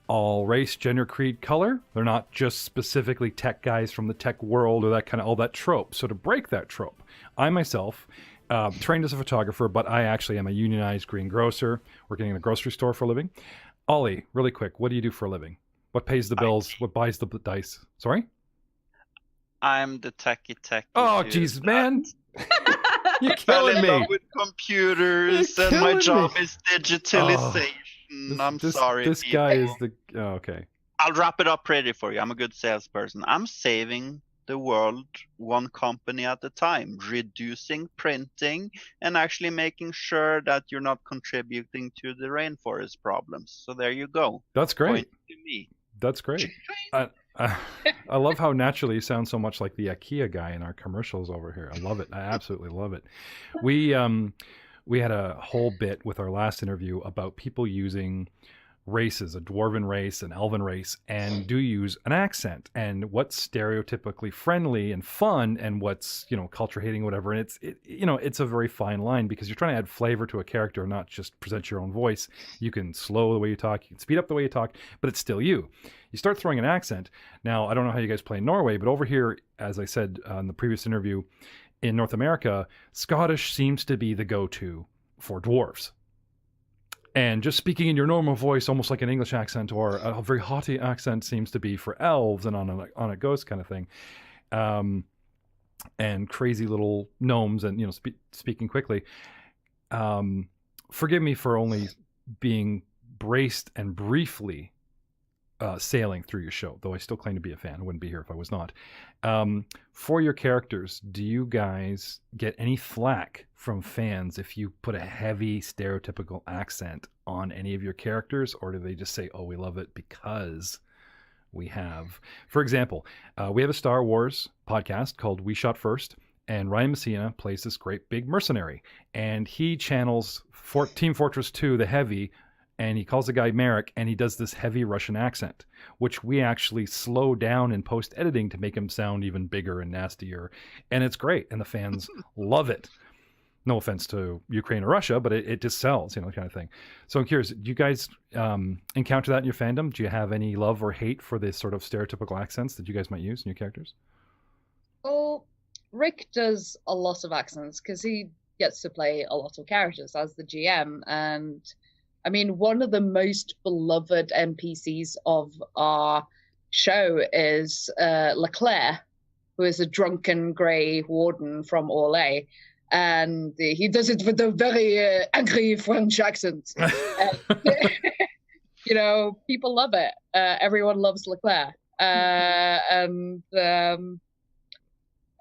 all race, gender, creed, color. They're not just specifically tech guys from the tech world or all that trope. So to break that trope, I myself trained as a photographer, but I actually am a unionized greengrocer working in a grocery store for a living. Ollie, really quick, what do you do for a living? What pays the bills? What buys the dice? Sorry? I'm the techie. Oh, jeez, man. You're killing me. I fell in love with computers, and my job is digitalization. I'm sorry. This guy is the... Oh, okay. I'll wrap it up pretty for you. I'm a good salesperson. I'm saving the world one company at a time, reducing printing and actually making sure that you're not contributing to the rainforest problems. So there you go. That's great. Point to me. That's great. I love how naturally you sound so much like the IKEA guy in our commercials over here. I love it. I absolutely love it. We had a whole bit with our last interview about people using races, a dwarven race, an elven race, and do use an accent, and what's stereotypically friendly and fun, and what's, you know, culture hating, whatever. And it's a very fine line, because you're trying to add flavor to a character, not just present your own voice. You can slow the way you talk, you can speed up the way you talk, but it's still you. You start throwing an accent. Now, I don't know how you guys play in Norway, but over here, as I said in the previous interview, in North America, Scottish seems to be the go-to for dwarves. And just speaking in your normal voice, almost like an English accent or a very haughty accent, seems to be for elves, and on a ghost kind of thing. And crazy little gnomes, and, you know, speaking quickly. Forgive me for only being braced and briefly sailing through your show, though I still claim to be a fan. I wouldn't be here if I was not. For your characters, do you guys get any flack from fans if you put a heavy stereotypical accent on any of your characters, or do they just say, oh, we love it because we have? For example, we have a Star Wars podcast called We Shot First, and Ryan Messina plays this great big mercenary, and he channels Team Fortress 2, the heavy, and he calls the guy Merrick, and he does this heavy Russian accent, which we actually slow down in post-editing to make him sound even bigger and nastier. And it's great, and the fans love it. No offense to Ukraine or Russia, but it just sells, you know, kind of thing. So I'm curious, do you guys encounter that in your fandom? Do you have any love or hate for the sort of stereotypical accents that you guys might use in your characters? Well, Rick does a lot of accents because he gets to play a lot of characters as the GM, and I mean, one of the most beloved NPCs of our show is Leclerc, who is a drunken grey warden from Orlais, and he does it with a very angry French accent. You know, people love it. Everyone loves Leclerc. And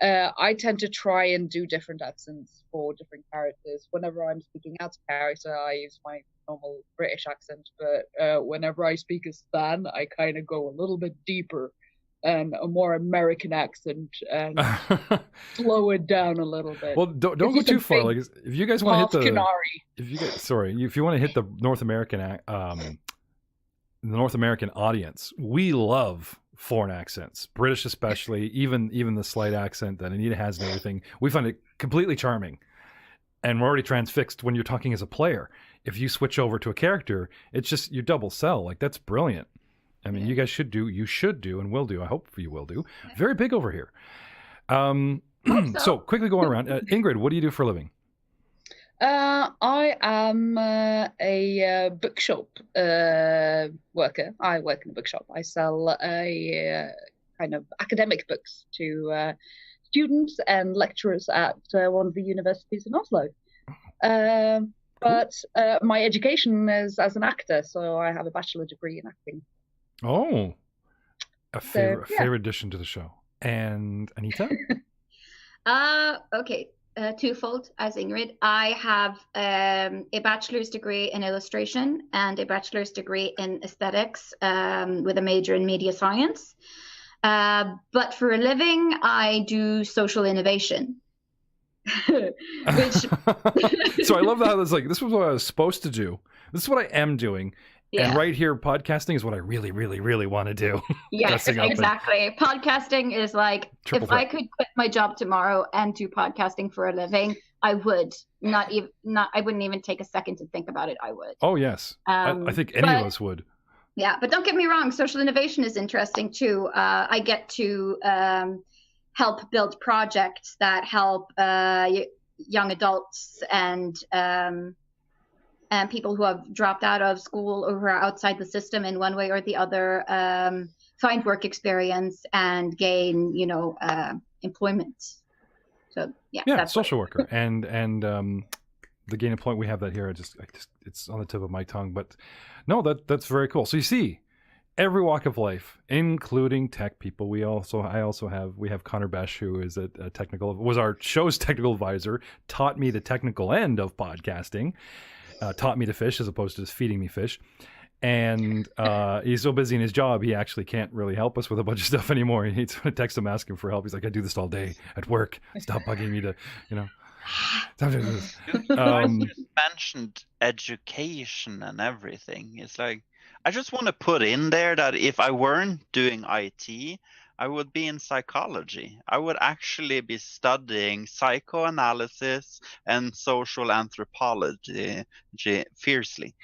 I tend to try and do different accents for different characters. Whenever I'm speaking out of character, I use my normal British accent, but whenever I speak as Stan, I kind of go a little bit deeper and a more American accent and slow it down a little bit. Well, don't go too far. Like, if you guys want to hit if you want to hit the North American audience, we love foreign accents, British especially, even the slight accent that Anita has and everything. We find it completely charming, and we're already transfixed when you're talking as a player. If you switch over to a character, it's just you double sell. Like, that's brilliant. I mean, you guys should do, and will do. I hope you will do. Very big over here. So quickly going around, Ingrid, what do you do for a living? I am a bookshop worker. I work in a bookshop. I sell kind of academic books to students and lecturers at one of the universities in Oslo. But my education is as an actor, so I have a bachelor degree in acting. Oh, a favorite addition to the show. And Anita? Okay. Twofold as Ingrid. I have a bachelor's degree in illustration and a bachelor's degree in aesthetics with a major in media science. But for a living, I do social innovation. Which... So I love how it's like, this was what I was supposed to do. This is what I am doing. Yeah. And right here, podcasting is what I really, really, really want to do. Yes, exactly. Podcasting is like, if I could quit my job tomorrow and do podcasting for a living, I would. I wouldn't even take a second to think about it. I would. Oh, yes. I think any of us would. Yeah, but don't get me wrong. Social innovation is interesting too. I get to help build projects that help young adults and people who have dropped out of school or who are outside the system in one way or the other find work experience and gain, employment. So yeah, that's social worker and the gain employment. We have that here. I just it's on the tip of my tongue, but no, that's very cool. So you see, every walk of life, including tech people. We have Connor Besh, who is was our show's technical advisor, taught me the technical end of podcasting. Taught me to fish as opposed to just feeding me fish. And he's so busy in his job, he actually can't really help us with a bunch of stuff anymore. He text him asking for help. He's like, I do this all day at work. Stop bugging me to. Time to do this. You guys just mentioned education and everything. It's like, I just want to put in there that if I weren't doing IT, I would be in psychology. I would actually be studying psychoanalysis and social anthropology fiercely.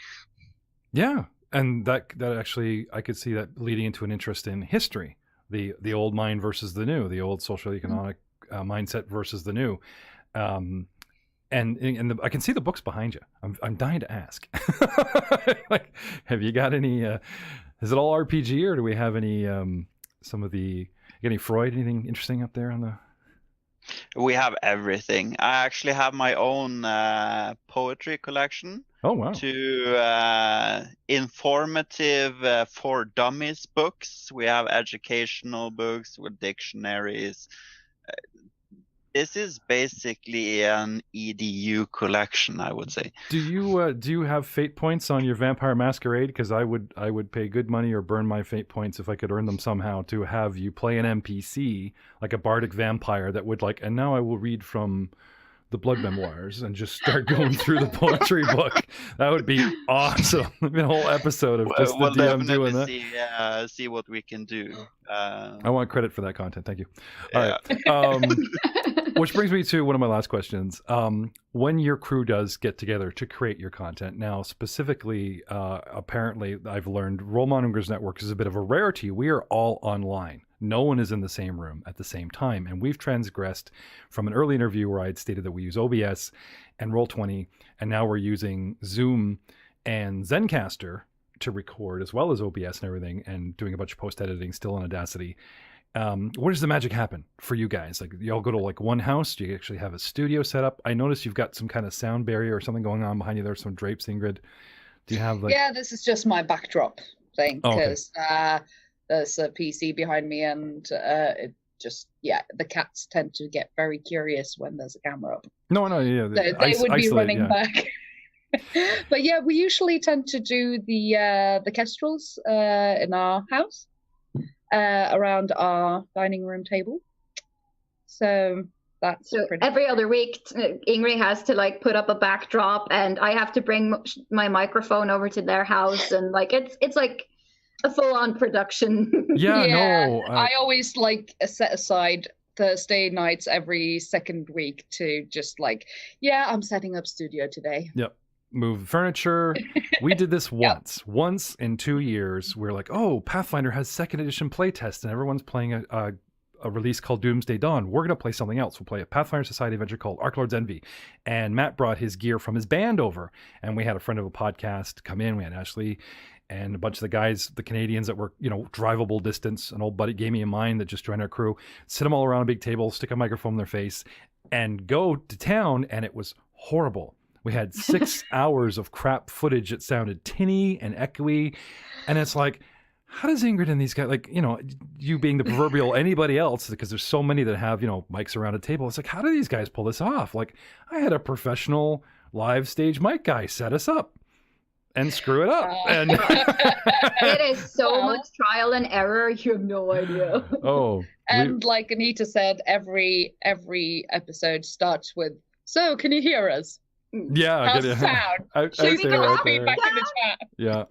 Yeah, and that actually, I could see that leading into an interest in history, the old mind versus the new, the old social economic mindset versus the new. And I can see the books behind you. I'm dying to ask. Like, have you got any? Is it all RPG, or do we have any? Some of the any Freud? Anything interesting up there on the? We have everything. I actually have my own poetry collection. Oh wow! To informative for dummies books. We have educational books with dictionaries. This is basically an EDU collection, I would say. Do you have fate points on your Vampire Masquerade? Because I would pay good money or burn my fate points if I could earn them somehow to have you play an NPC like a bardic vampire that would like. And now I will read from the Blood Memoirs and just start going through the poetry book. That would be awesome. A whole episode of just the DM doing that. See what we can do. I want credit for that content. Thank you. All right. Which brings me to one of my last questions. When your crew does get together to create your content, now specifically, apparently I've learned Role Mongers Network is a bit of a rarity. We are all online. No one is in the same room at the same time. And we've transgressed from an early interview where I had stated that we use OBS and Roll20, and now we're using Zoom and Zencaster to record as well as OBS and everything, and doing a bunch of post-editing still on Audacity. Where does the magic happen for you guys? Like, you all go to like one house? Do you actually have a studio set up? I noticed you've got some kind of sound barrier or something going on behind you. There's some drapes, Ingrid. Do you have like... Yeah, this is just my backdrop thing, because there's a PC behind me, and it just, the cats tend to get very curious when there's a camera up. No, yeah. They would be running back. But yeah, we usually tend to do the Kestrels in our house. Around our dining room table. So that's every other week Ingrid has to like put up a backdrop, and I have to bring my microphone over to their house, and like it's like a full-on production. I always like set aside Thursday nights every second week to just like, I'm setting up studio today. Yep. Move furniture. We did this once in 2 years. We're like, oh, Pathfinder has 2nd edition playtest, and everyone's playing a release called Doomsday Dawn. We're going to play something else. We'll play a Pathfinder Society adventure called Archlord's Envy. And Matt brought his gear from his band over, and we had a friend of a podcast come in. We had Ashley and a bunch of the guys, the Canadians that were, drivable distance. An old buddy gave me a mine that just joined our crew. Sit them all around a big table, stick a microphone in their face, and go to town, and it was horrible. We had 6 hours of crap footage. It sounded tinny and echoey. And it's like, how does Ingrid and these guys, like, you being the proverbial anybody else, because there's so many that have, mics around a table. It's like, how do these guys pull this off? Like, I had a professional live stage mic guy set us up and screw it up. And it is so much trial and error. You have no idea. And like Anita said, every episode starts with, so can you hear us? Yeah, how's the sound? She's right feedback in the chat. Yeah.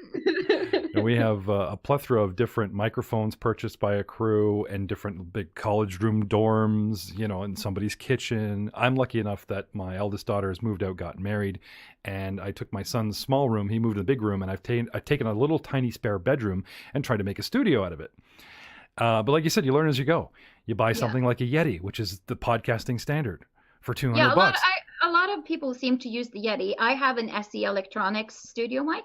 And we have a plethora of different microphones purchased by a crew, and different big college room dorms, in somebody's kitchen. I'm lucky enough that my eldest daughter has moved out, gotten married, and I took my son's small room. He moved to the big room, and I've taken a little tiny spare bedroom and tried to make a studio out of it. But like you said, you learn as you go. You buy something like a Yeti, which is the podcasting standard, for $200. A lot of people seem to use the Yeti. I have an SE Electronics studio mic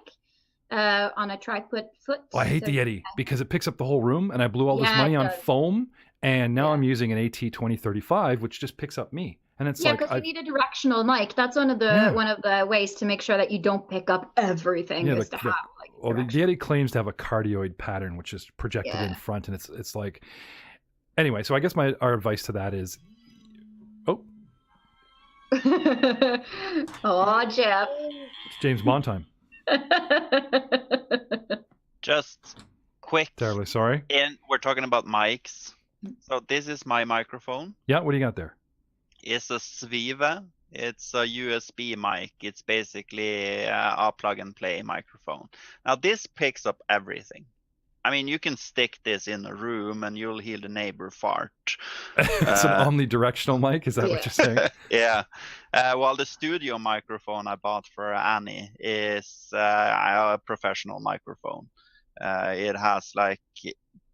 on a tripod foot. I hate the Yeti because it picks up the whole room, and I blew all this money on foam, and now I'm using an AT2035, which just picks up me. And it's because you need a directional mic. That's one of the ways to make sure that you don't pick up everything. Is to have the Yeti claims to have a cardioid pattern, which is projected in front, and it's like. Anyway, so I guess our advice to that is, oh, Jeff. It's James Bond time. Just quick. Terribly sorry. And we're talking about mics. So this is my microphone. Yeah, what do you got there? It's a Svive It's a USB mic. It's basically a plug-and-play microphone. Now, this picks up everything. I mean, you can stick this in a room and you'll hear the neighbor fart. It's an omnidirectional mic. Is that what you're saying? Yeah. While the studio microphone I bought for Annie is a professional microphone. It has like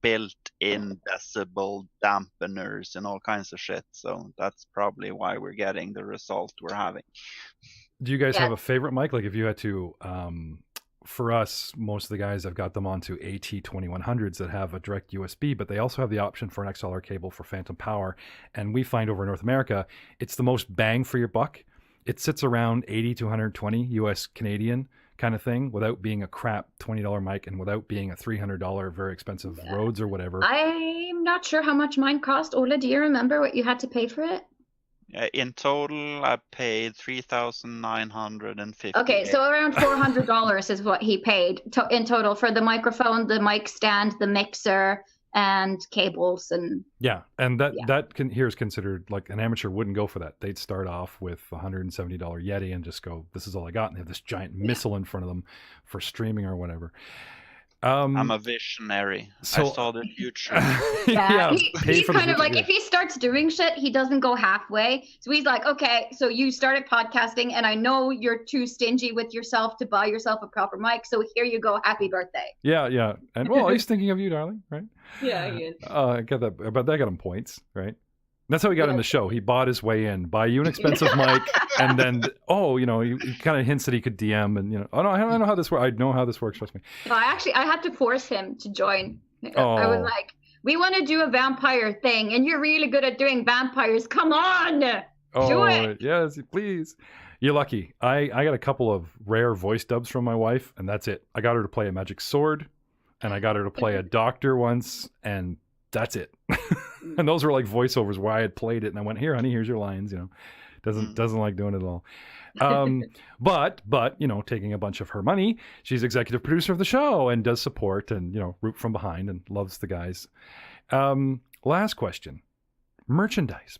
built-in decibel dampeners and all kinds of shit. So that's probably why we're getting the result we're having. Do you guys have a favorite mic? Like if you had to, for us, most of the guys, I've got them onto AT2100s that have a direct USB, but they also have the option for an XLR cable for phantom power. And we find over in North America, it's the most bang for your buck. It sits around 80 to 120 US Canadian kind of thing without being a crap $20 mic and without being a $300 very expensive Rhodes or whatever. I'm not sure how much mine cost. Ola, do you remember what you had to pay for it? In total, I paid $3,950. Okay, so around $400 is what he paid in total for the microphone, the mic stand, the mixer, and cables and and here is considered like an amateur wouldn't go for that. They'd start off with $170 Yeti and just go, this is all I got, and they have this giant missile in front of them for streaming or whatever. I'm a visionary. I saw the future. He's kind of like, if he starts doing shit, he doesn't go halfway. So he's like, okay, so you started podcasting, and I know you're too stingy with yourself to buy yourself a proper mic. So here you go, happy birthday. Yeah, and well, he's thinking of you, darling, right? Yeah, he is. I got that, but that got him points, right? That's how he got in the show. He bought his way in, buy you an expensive mic, and then he kind of hints that he could DM, and I know how this works. I know how this works. Trust me. No, I had to force him to join. I was like, we want to do a vampire thing, and you're really good at doing vampires. Come on, do it. Yes, please. You're lucky. I got a couple of rare voice dubs from my wife, and that's it. I got her to play a magic sword, and I got her to play a doctor once, and that's it. And those were like voiceovers where I had played it and I went, here, honey, here's your lines, doesn't like doing it at all. But taking a bunch of her money, she's executive producer of the show and does support and, root from behind and loves the guys. Last question. Merchandise.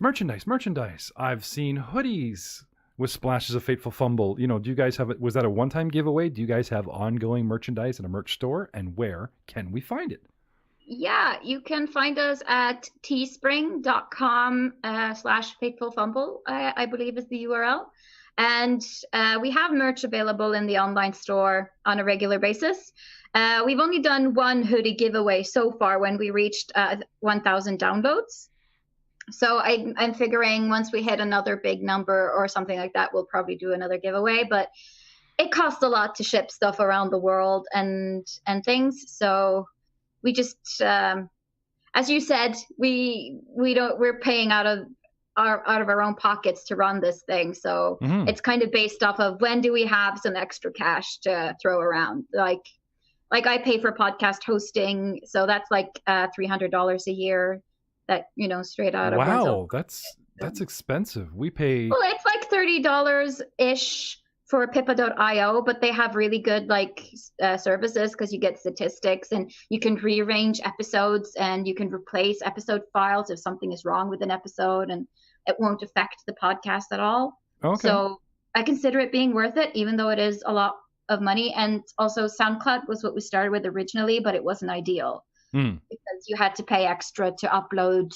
I've seen hoodies with splashes of Fateful Fumble. Do you guys have it? Was that a one-time giveaway? Do you guys have ongoing merchandise in a merch store? And where can we find it? Yeah, you can find us at teespring.com/Fateful Fumble, I believe is the URL. And we have merch available in the online store on a regular basis. We've only done one hoodie giveaway so far when we reached 1,000 downloads. So I'm figuring once we hit another big number or something like that, we'll probably do another giveaway. But it costs a lot to ship stuff around the world and things. So we just, as you said, we're paying out of our own pockets to run this thing. So it's kind of based off of when do we have some extra cash to throw around. Like I pay for podcast hosting, so that's like $300 a year. That straight out of wow, that's expensive. We pay. Well, it's like $30 ish for Pippa.io, but they have really good services because you get statistics and you can rearrange episodes and you can replace episode files if something is wrong with an episode, and it won't affect the podcast at all. Okay. So I consider it being worth it, even though it is a lot of money. And also SoundCloud was what we started with originally, but it wasn't ideal because you had to pay extra to upload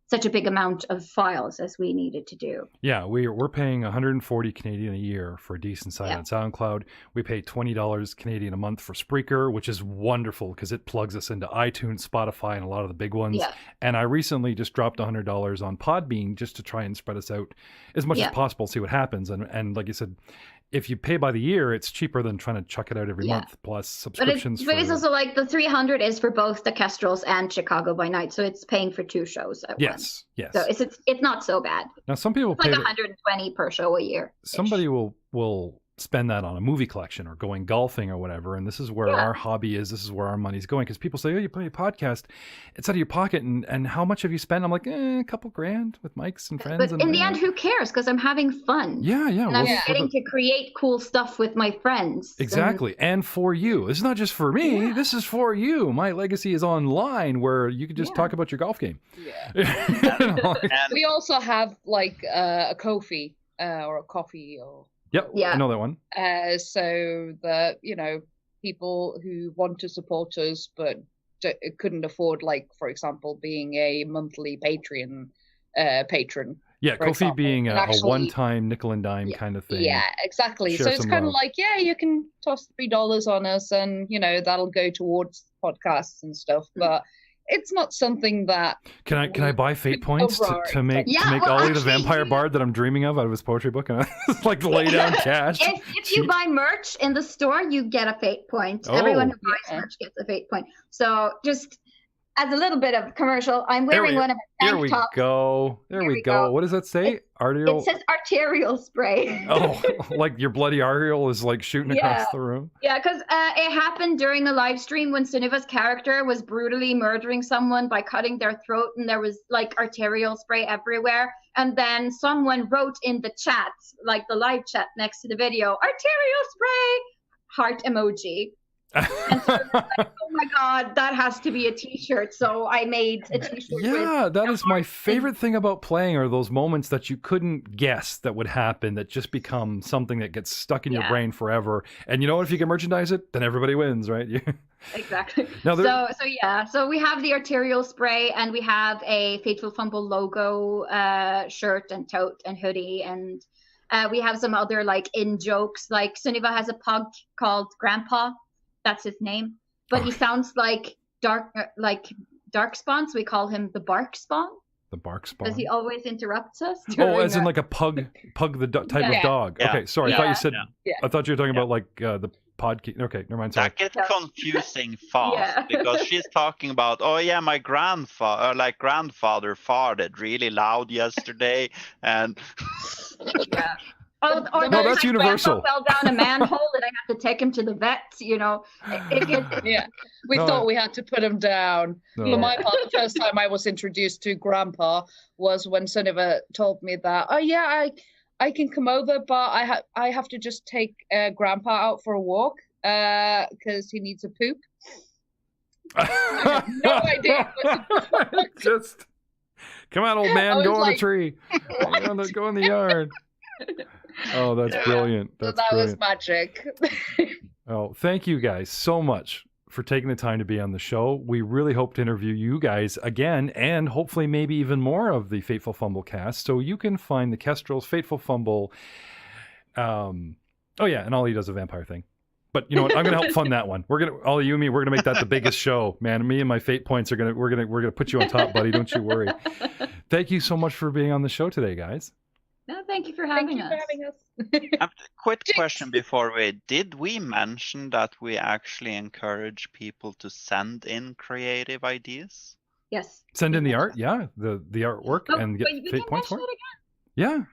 such a big amount of files as we needed to do. Yeah, we're paying 140 Canadian a year for a decent site on SoundCloud. We pay $20 Canadian a month for Spreaker, which is wonderful because it plugs us into iTunes, Spotify, and a lot of the big ones. Yeah. And I recently just dropped $100 on Podbean just to try and spread us out as much as possible, see what happens. And like you said, if you pay by the year, it's cheaper than trying to chuck it out every month, plus subscriptions. But it's also like the 300 is for both the Kestrels and Chicago by Night, so it's paying for two shows at once. Yes. So it's not so bad. Now some people it's pay like 120 per show a year. Somebody will spend that on a movie collection or going golfing or whatever, and this is where our hobby is. This is where our money's going, because people say, oh, you play a podcast, it's out of your pocket, and how much have you spent? I'm like, a couple grand with mics and friends. But in the end, who cares? Because I'm having fun. Yeah. And I'm getting to create cool stuff with my friends. Exactly. And for you. This is not just for me. This is for you. My legacy is online where you can just talk about your golf game. Yeah. We also have like a Ko-fi or a coffee or Yep. Yeah. I know that one. so that people who want to support us but couldn't afford, like, for example, being a monthly patron. Yeah, for Ko-fi example, being and a actually- one-time nickel and dime kind of thing. Yeah, exactly. Share So it's some kind of love. like, you can toss $3 on us, and that'll go towards podcasts and stuff. But it's not something that Can I buy fate points to make Ollie the vampire bard that I'm dreaming of out of his poetry book, and like lay down cash? If you buy merch in the store, you get a fate point. Everyone who buys merch gets a fate point. So just as a little bit of commercial, I'm wearing one of my tank tops. There we go. What does that say? It says arterial spray. Oh, like your bloody arterial is like shooting across the room? Yeah, because it happened during a live stream when Sunniva's character was brutally murdering someone by cutting their throat, and there was like arterial spray everywhere. And then someone wrote in the chat, like the live chat next to the video, arterial spray, heart emoji. And so I was like, oh my god, that has to be a t-shirt. So I made a t-shirt. Yeah, that is my favorite thing about playing, are those moments that you couldn't guess that would happen, that just become something that gets stuck in your brain forever. And you know what, if you can merchandise it, then everybody wins, right? Exactly. So we have the arterial spray, and we have a Fateful Fumble logo shirt and tote and hoodie, and we have some other like in jokes. Like Sunniva has a pug called Grandpa. That's his name, but he sounds like Darkspawn, so we call him the Barkspawn. The Barkspawn. Because he always interrupts us. As in like a pug type of dog. Yeah. Okay, sorry. I thought you said. I thought you were talking about like the podcast. Okay, never mind. Sorry. That gets confusing fast because she's talking about, my grandfather farted really loud yesterday, and or no, that's universal. Fell down a manhole and I have to take him to the vet. We thought we had to put him down. No. For my part, the first time I was introduced to Grandpa was when Sunniva told me that, I can come over, but I have to just take Grandpa out for a walk because he needs a poop. I have no idea what to do. Just come on, old man, go on the tree. Go in the yard. Oh, that's brilliant. That was magic. Oh, thank you guys so much for taking the time to be on the show. We really hope to interview you guys again, and hopefully maybe even more of the Fateful Fumble cast. So you can find the Kestrels, Fateful Fumble. And Ollie does a vampire thing. But you know what? I'm gonna help fund that one. Ollie, you and me, we're gonna make that the biggest show, man. Me and my fate points we're gonna put you on top, buddy. Don't you worry. Thank you so much for being on the show today, guys. No, thank you for having us. Quick question before did we mention that we actually encourage people to send in creative ideas? Yes. Send in the art, the artwork, and get fate points for it. Yeah.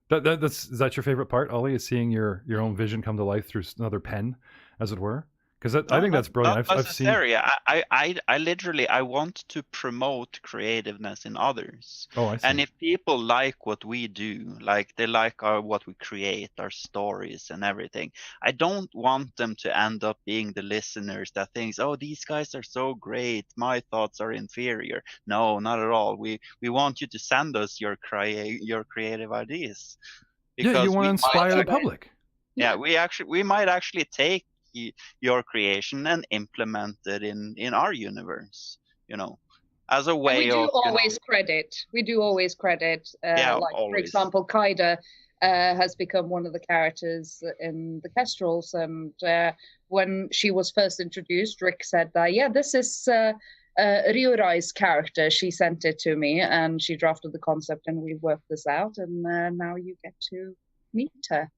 Is that your favorite part, Ollie? Is seeing your own vision come to life through another pen, as it were? Because I think that's brilliant. I've seen. I literally want to promote creativeness in others. Oh, I see. And if people like what we do, like they like what we create, our stories and everything, I don't want them to end up being the listeners that thinks, these guys are so great, my thoughts are inferior. No, not at all. We want you to send us your creative ideas. Because you want to inspire the public. Yeah, we might actually take your creation and implement it in our universe, as a way we do always credit always. For example, Kaida has become one of the characters in the Kestrels, and when she was first introduced, Rick said that this is Riorai's character. She sent it to me and she drafted the concept and we worked this out, and now you get to meet her.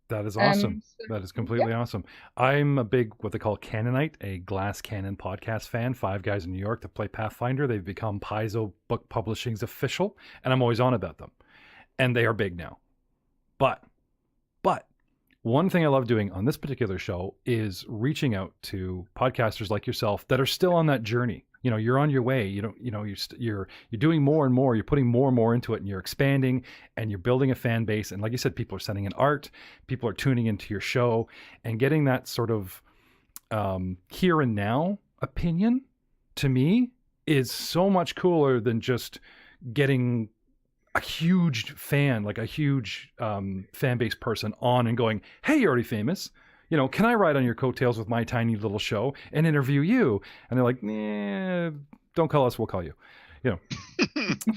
That is awesome. That is completely awesome. I'm a big, what they call Canonite, a Glass Cannon podcast fan. 5 guys in New York that play Pathfinder. They've become Paizo Book Publishing's official, and I'm always on about them. And they are big now. But one thing I love doing on this particular show is reaching out to podcasters like yourself that are still on that journey. You're on your way. You're doing more and more. You're putting more and more into it, and you're expanding, and you're building a fan base. And like you said, people are sending in art. People are tuning into your show, and getting that sort of here and now opinion to me is so much cooler than just getting a huge fan, like a huge fan base person on and going, hey, you're already famous. You know, can I ride on your coattails with my tiny little show and interview you? And they're like, nah, don't call us, we'll call you. You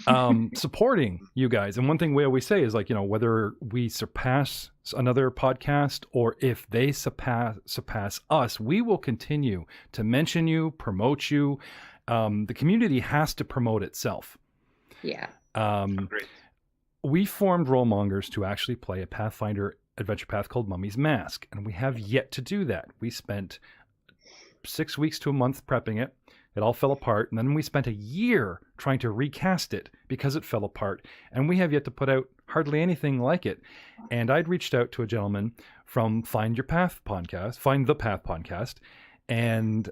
know, supporting you guys. And one thing we always say is like, you know, whether we surpass another podcast or if they surpass us, we will continue to mention you, promote you. The community has to promote itself. Yeah. Great. We formed Mongers to actually play a Pathfinder adventure path called Mummy's Mask, and we have yet to do that. We spent 6 weeks to a month prepping it. It all fell apart, and then we spent a year trying to recast it because it fell apart, and we have yet to put out hardly anything like it. And I'd reached out to a gentleman from Find the Path podcast, and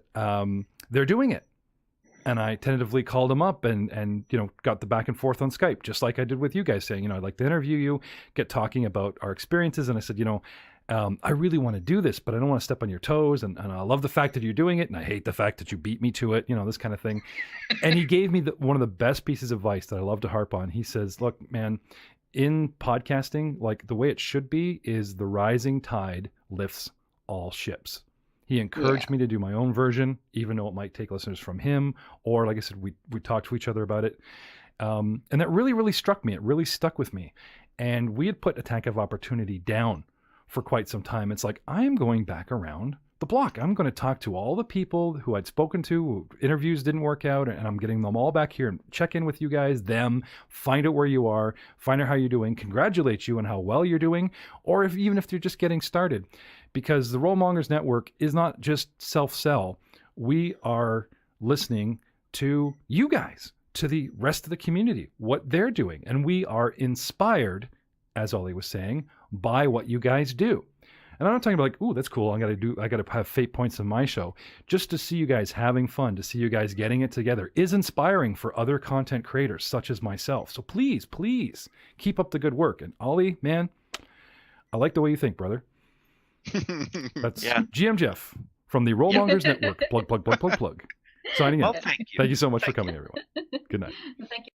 they're doing it. And I tentatively called him up and you know, got the back and forth on Skype, just like I did with you guys, saying, you know, I'd like to interview you, get talking about our experiences. And I said, you know, I really want to do this, but I don't want to step on your toes. And I love the fact that you're doing it. And I hate the fact that you beat me to it, you know, this kind of thing. And he gave me one of the best pieces of advice that I love to harp on. He says, look, man, in podcasting, like the way it should be is the rising tide lifts all ships. He encouraged me to do my own version, even though it might take listeners from him. Or like I said, we talked to each other about it. And that really, really struck me. It really stuck with me. And we had put Attack of Opportunity down for quite some time. It's like, I am going back around the block. I'm going to talk to all the people who I'd spoken to, who interviews didn't work out, and I'm getting them all back here and check in with you guys, find out where you are, find out how you're doing, congratulate you on how well you're doing, or even if you're just getting started. Because the Mongers Network is not just self-sell. We are listening to you guys, to the rest of the community, what they're doing. And we are inspired, as Ollie was saying, by what you guys do. And I'm not talking about like, ooh, that's cool, I got to have fate points in my show. Just to see you guys having fun, to see you guys getting it together is inspiring for other content creators such as myself. So please, please keep up the good work. And Ollie, man, I like the way you think, brother. That's GM Jeff from the Mongers Network. Plug. Signing in. Well, thank you. Thank you so much for coming, everyone. Good night. Thank you.